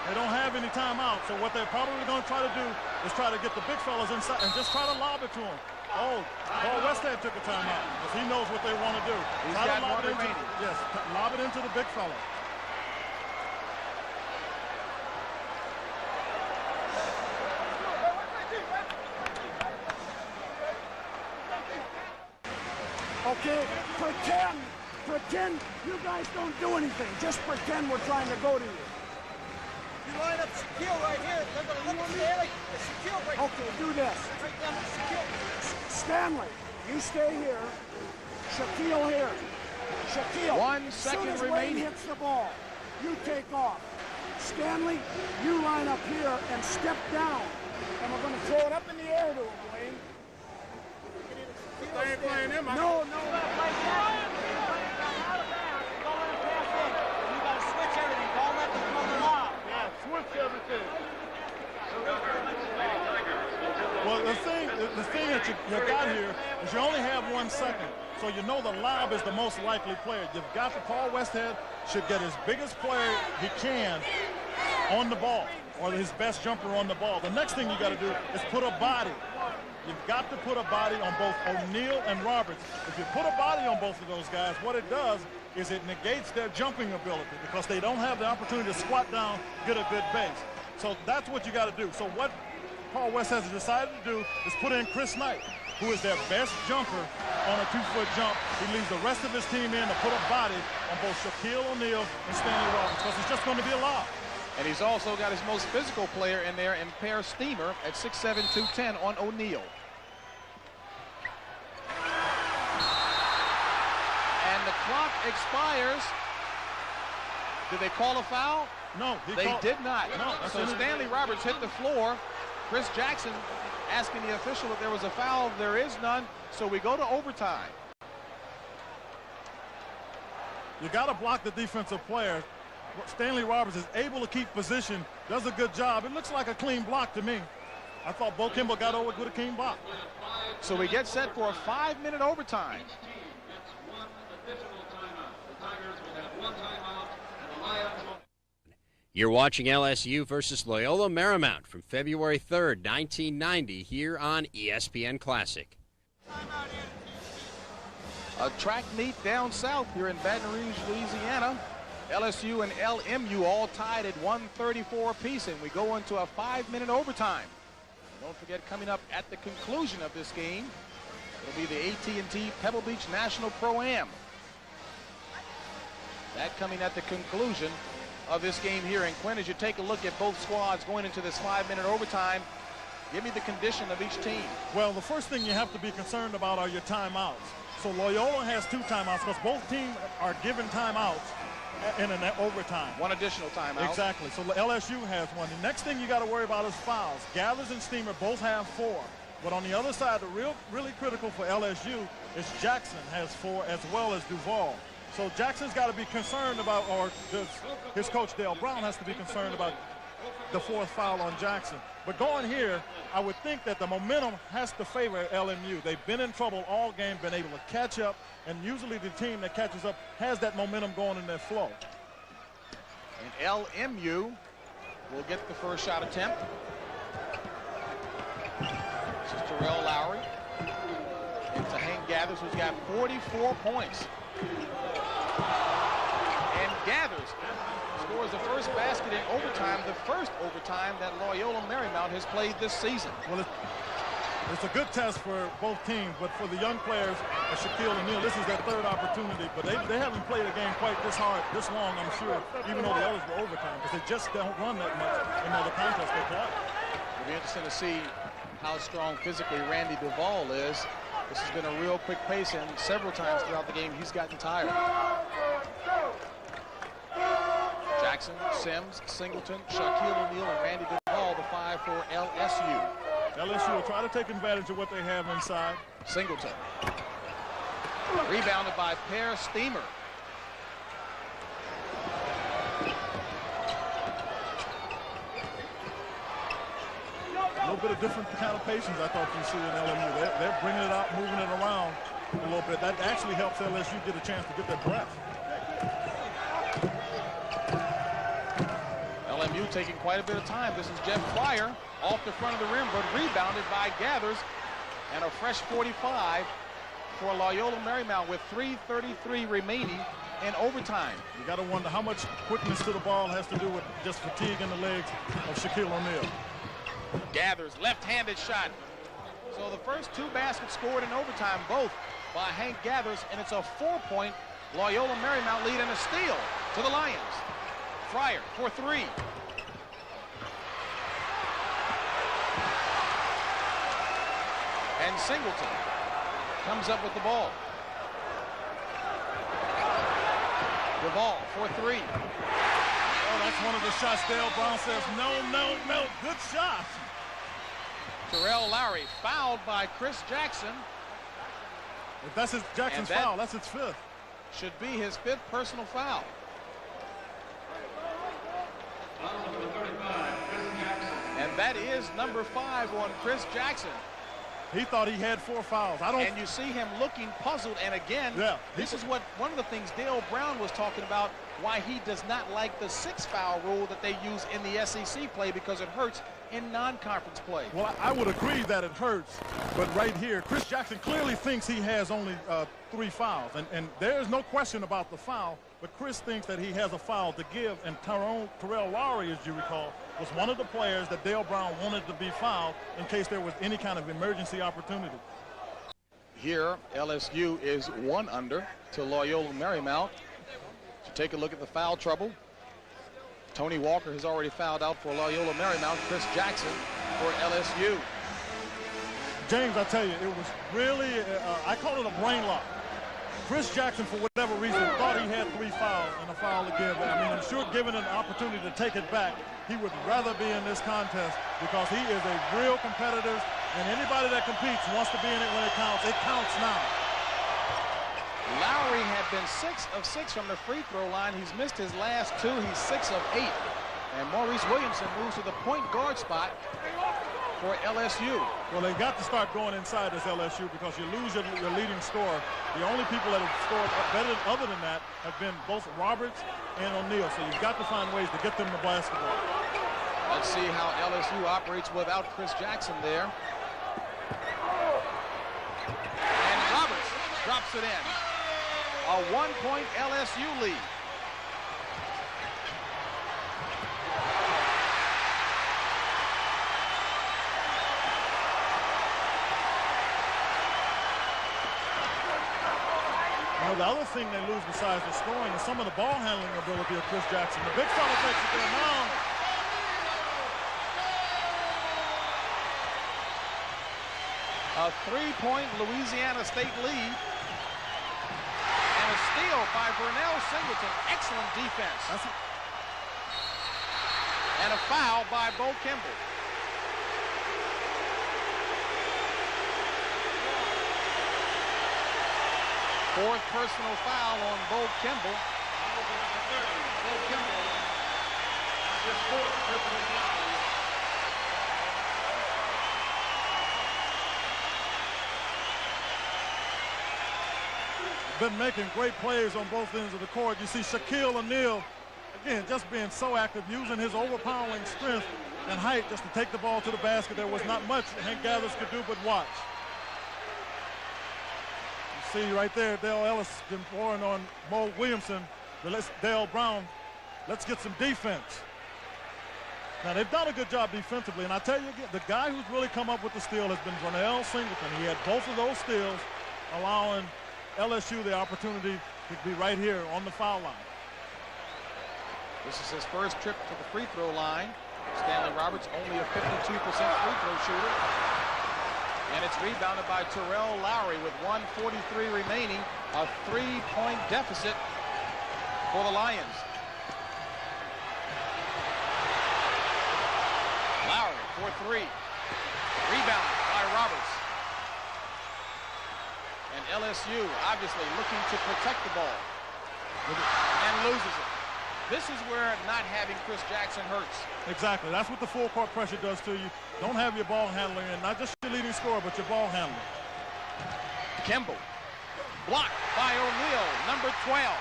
S3: They don't have any timeout, so what they're probably going to try to do is try to get the big fellas inside and just try to lob it to them. Oh, Paul Westhead took a timeout because he knows what they want to do.
S2: He's got one remaining.
S3: Yes, lob it into the big fella.
S5: Okay, pretend you guys don't do anything. Just pretend we're trying to go to you.
S7: You line up Shaquille right here. They're going to look at Stanley. Shaquille right here.
S5: Okay, do this.
S7: Right down to Shaquille.
S5: Stanley, you stay here. Shaquille here. Shaquille.
S2: 1 second
S5: as
S2: remaining.
S5: Wayne hits the ball, you take off. Stanley, you line up here and step down. And we're going to throw it up in the air to him, Wayne.
S7: They ain't playing him.
S5: No.
S3: Well, the thing that you got here is you only have 1 second, so you know the lob is the most likely player. You've got the Paul Westhead should get his biggest player he can on the ball, or his best jumper on the ball. The next thing you got to do is put a body. You've got to put a body on both O'Neal and Roberts. If you put a body on both of those guys, what it does is it negates their jumping ability because they don't have the opportunity to squat down, get a good base. So that's what you got to do. So what Paul West has decided to do is put in Chris Knight, who is their best jumper on a 2-foot jump. He leaves the rest of his team in to put a body on both Shaquille O'Neal and Stanley Roberts because it's just going to be a lob.
S2: And he's also got his most physical player in there in Per Steamer at 6'7", 210 on O'Neal. And the clock expires. Did they call a foul?
S3: No.
S2: They did not.
S3: No,
S2: so Stanley Roberts hit the floor. Chris Jackson asking the official if there was a foul. There is none. So we go to overtime.
S3: You got to block the defensive player. Stanley Roberts is able to keep position, does a good job. It looks like a clean block to me. I thought Bo Kimball got over with a clean block.
S2: So we get set for a 5-minute overtime.
S1: You're watching LSU versus Loyola Marymount from February 3rd, 1990 here on ESPN Classic.
S2: A track meet down south here in Baton Rouge, Louisiana. LSU and LMU all tied at 134 apiece, and we go into a 5-minute overtime. Don't forget, coming up at the conclusion of this game, it'll be the AT&T Pebble Beach National Pro-Am. That coming at the conclusion of this game here. And Quinn, as you take a look at both squads going into this 5-minute overtime, give me the condition of each team.
S3: Well, the first thing you have to be concerned about are your timeouts. So Loyola has 2 timeouts because both teams are given timeouts in an overtime.
S2: One additional timeout.
S3: Exactly. So LSU has one. The next thing you got to worry about is fouls. Gathers and Steamer both have 4. But on the other side, the really critical for LSU is Jackson has 4 as well as Duval. So Jackson's got to be concerned about, or his coach Dale Brown has to be concerned about the 4th foul on Jackson. But going here, I would think that the momentum has to favor LMU. They've been in trouble all game, been able to catch up, and usually the team that catches up has that momentum going in their flow.
S2: And LMU will get the first shot attempt. This is Terrell Lowry. Into Hank Gathers, who's got 44 points. And Gathers scores the first basket in overtime, the first overtime that Loyola Marymount has played this season.
S3: Well, it's a good test for both teams, but for the young players, Shaquille O'Neal, this is their 3rd opportunity, but they haven't played a game quite this hard, this long, I'm sure, even though the others were overtime, because they just don't run that much in the contests they play.
S2: It'll be interesting to see how strong physically Randy Duval is. This has been a real quick pace, and several times throughout the game he's gotten tired. Jackson, Sims, Singleton, Shaquille O'Neal, and Randy Duval, the 5 for LSU.
S3: LSU will try to take advantage of what they have inside.
S2: Singleton. Rebounded by Per Steamer.
S3: A little bit of different kind of patience I thought you see in LMU. They're bringing it out, moving it around a little bit. That actually helps LSU get a chance to get their breath.
S2: LMU taking quite a bit of time. This is Jeff Pryor off the front of the rim, but rebounded by Gathers. And a fresh 45 for Loyola Marymount with 3:33 remaining in overtime.
S3: You got to wonder how much quickness to the ball has to do with just fatigue in the legs of Shaquille O'Neal.
S2: Gathers, left-handed shot. So the first 2 baskets scored in overtime, both by Hank Gathers, and it's a 4-point Loyola Marymount lead and a steal to the Lions. Fryer for 3. And Singleton comes up with the ball. Duval for 3.
S3: Oh, that's one of the shots Dale Brown says, no, good shot.
S2: Terrell Lowry fouled by Chris Jackson.
S3: If that's Jackson's foul, that's his 5th.
S2: Should be his 5th personal foul. And that is number 5 on Chris Jackson.
S3: He thought he had 4 fouls.
S2: And you see him looking puzzled. And again, this is what one of the things Dale Brown was talking about why he does not like the 6-foul rule that they use in the SEC play, because it hurts in non-conference play.
S3: Well, I would agree that it hurts, but right here, Chris Jackson clearly thinks he has only 3 fouls, and there's no question about the foul, but Chris thinks that he has a foul to give, and Terrell Lowry, as you recall, was one of the players that Dale Brown wanted to be fouled in case there was any kind of emergency opportunity.
S2: Here, LSU is 1 under to Loyola Marymount. So take a look at the foul trouble. Tony Walker has already fouled out for Loyola Marymount. Chris Jackson for LSU.
S3: James, I tell you, it was really, I call it a brain lock. Chris Jackson, for whatever reason, thought he had 3 fouls and a foul to give. I mean, I'm sure given an opportunity to take it back, he would rather be in this contest because he is a real competitor, and anybody that competes wants to be in it when it counts. It counts now.
S2: Lowry had been 6 of 6 from the free throw line. He's missed his last 2. He's 6 of 8. And Maurice Williamson moves to the point guard spot for LSU.
S3: Well, they got to start going inside this LSU because you lose your leading scorer. The only people that have scored better other than that have been both Roberts and O'Neal. So you've got to find ways to get them the basketball.
S2: Let's see how LSU operates without Chris Jackson there. And Roberts drops it in. A 1-point LSU lead.
S3: Now, the other thing they lose besides the scoring is some of the ball handling ability of Chris Jackson. The big fella takes it there now.
S2: A 3-point Louisiana State lead. And a steal by Vernell Singleton. Excellent defense. And a foul by Bo Kimball. Fourth personal foul on Bo Kimball.
S4: Bo Kimball, his 4th personal foul.
S3: Been making great plays on both ends of the court. You see Shaquille O'Neal, again, just being so active, using his overpowering strength and height just to take the ball to the basket. There was not much Hank Gathers could do but watch. You see right there, Dale Ellis been pouring on Mo Williamson. Dale Brown, let's get some defense. Now, they've done a good job defensively, and I tell you again, the guy who's really come up with the steal has been Vernell Singleton. He had both of those steals, allowing LSU the opportunity to be right here on the foul line.
S2: This is his first trip to the free throw line. Stanley Roberts, only a 52% free throw shooter. And it's rebounded by Terrell Lowry with 1:43 remaining. A 3-point deficit for the Lions. Lowry for 3. Rebounded by Roberts. And LSU obviously looking to protect the ball. And loses it. This is where not having Chris Jackson hurts.
S3: Exactly. That's what the full court pressure does to you. Don't have your ball handling, and not just your leading scorer, but your ball handling.
S2: Kimball. Blocked by O'Neal, number 12.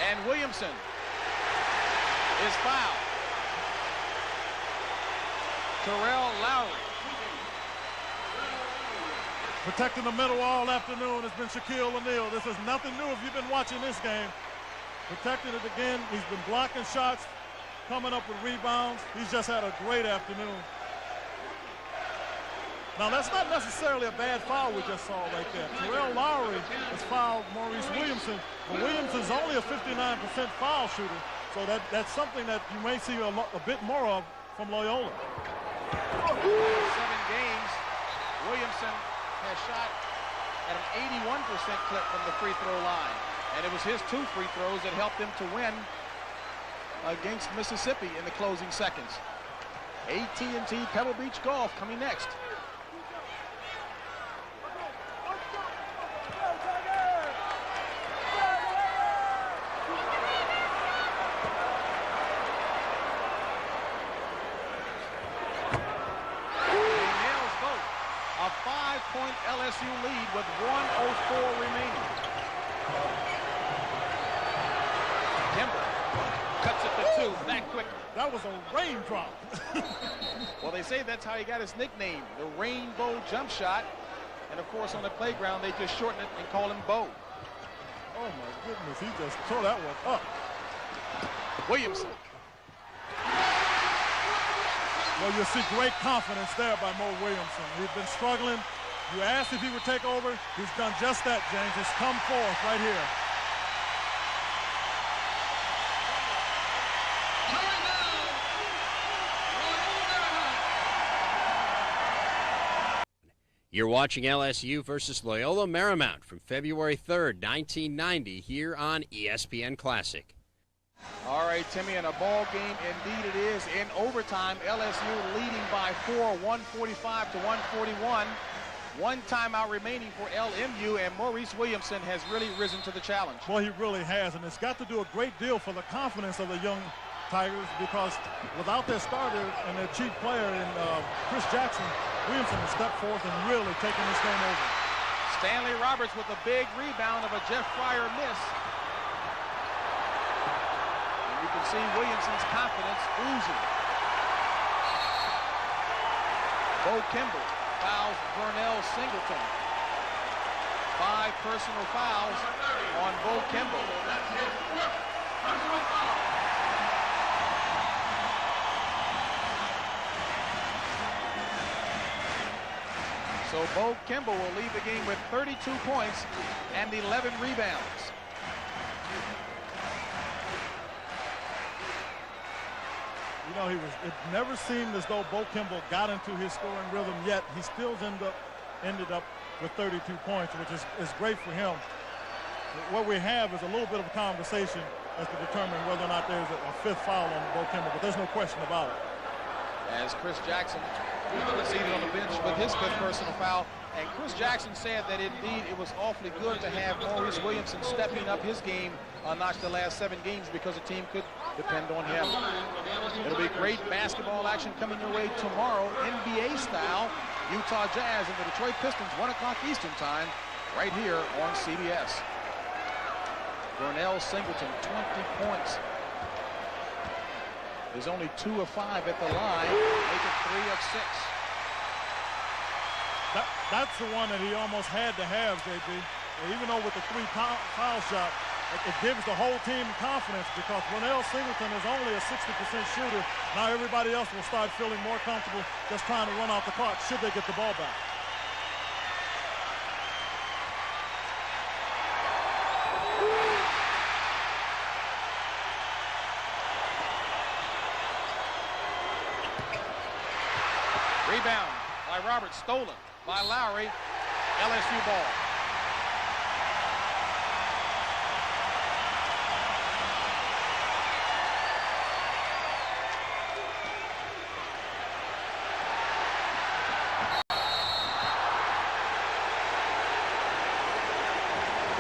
S2: And Williamson is fouled. Terrell Lowry.
S3: Protecting the middle all afternoon has been Shaquille O'Neal. This is nothing new if you've been watching this game. Protecting it again. He's been blocking shots, coming up with rebounds. He's just had a great afternoon. Now, that's not necessarily a bad foul we just saw right there. Terrell Lowry has fouled Maurice Williamson, but Williamson's only a 59% foul shooter, so that's something that you may see a bit more of from Loyola.
S2: 7 games, Williamson has shot at an 81% clip from the free throw line. And it was his 2 free throws that helped him to win against Mississippi in the closing seconds. AT&T Pebble Beach Golf coming next. A 5-point LSU lead with 1:04 remaining. Kimber cuts it to 2 that quick.
S3: That was a raindrop.
S2: Well, they say that's how he got his nickname, the rainbow jump shot. And of course, on the playground, they just shorten it and call him Bo.
S3: Oh my goodness, he just tore that one up.
S2: Williamson.
S3: Well, you'll see great confidence there by Mo Williamson. He's been struggling. You asked if he would take over. He's done just that, James. He's come forth right here.
S1: You're watching LSU versus Loyola Marymount from February 3rd, 1990 here on ESPN Classic.
S2: All right, Timmy, in a ball game, indeed it is. In overtime, LSU leading by 4, 145 to 141. One timeout remaining for LMU, and Maurice Williamson has really risen to the challenge.
S3: Well, he really has, and it's got to do a great deal for the confidence of the young Tigers, because without their starter and their chief player in Chris Jackson, Williamson has stepped forth and really taken this game over.
S2: Stanley Roberts with a big rebound of a Jeff Fryer miss. And you can see Williamson's confidence oozing. Bo Kimber fouls Vernell Singleton. 5 personal fouls on Bo Kimber. So Bo Kimber will leave the game with 32 points and 11 rebounds.
S3: You know, it never seemed as though Bo Kimber got into his scoring rhythm yet. He still ended up with 32 points, which is great for him. What we have is a little bit of a conversation as to determine whether or not there's a 5th foul on Bo Kimber, but there's no question about it.
S2: As Chris Jackson seated on the bench with his 5th personal foul. And Chris Jackson said that indeed it was awfully good to have Maurice Williamson stepping up his game a notch the last 7 games because the team could depend on him. It'll be great basketball action coming your way tomorrow, NBA style. Utah Jazz and the Detroit Pistons, 1 o'clock Eastern time, right here on CBS. Vernell Singleton, 20 points. There's only 2 of 5 at the line, make it 3 of 6.
S3: That's the one that he almost had to have, JB. Even though with the 3 foul shot, it gives the whole team confidence, because Vernell Singleton is only a 60% shooter. Now everybody else will start feeling more comfortable just trying to run out the clock should they get the ball back.
S2: Rebound by Roberts, stolen by Lowry. LSU ball.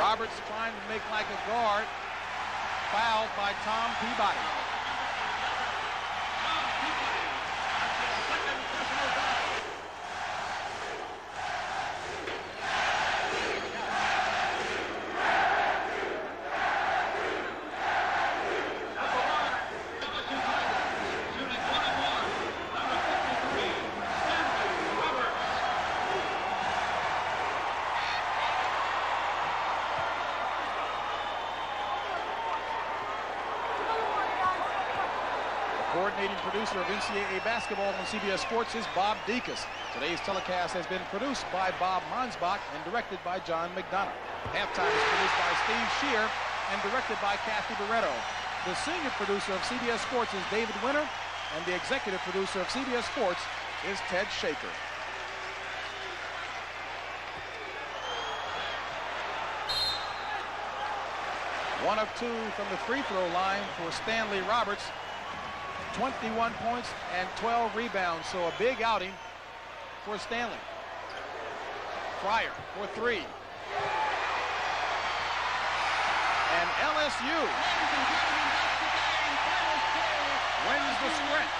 S2: Roberts trying to make like a guard. Fouled by Tom Peabody. Coordinating producer of NCAA basketball on CBS Sports is Bob Dekas. Today's telecast has been produced by Bob Mansbach and directed by John McDonough. Halftime is produced by Steve Shear and directed by Kathy Barretto. The senior producer of CBS Sports is David Winter, and the executive producer of CBS Sports is Ted Shaker. One of 2 from the free throw line for Stanley Roberts. 21 points and 12 rebounds, so a big outing for Stanley. Fryer for 3. And LSU wins the sprint.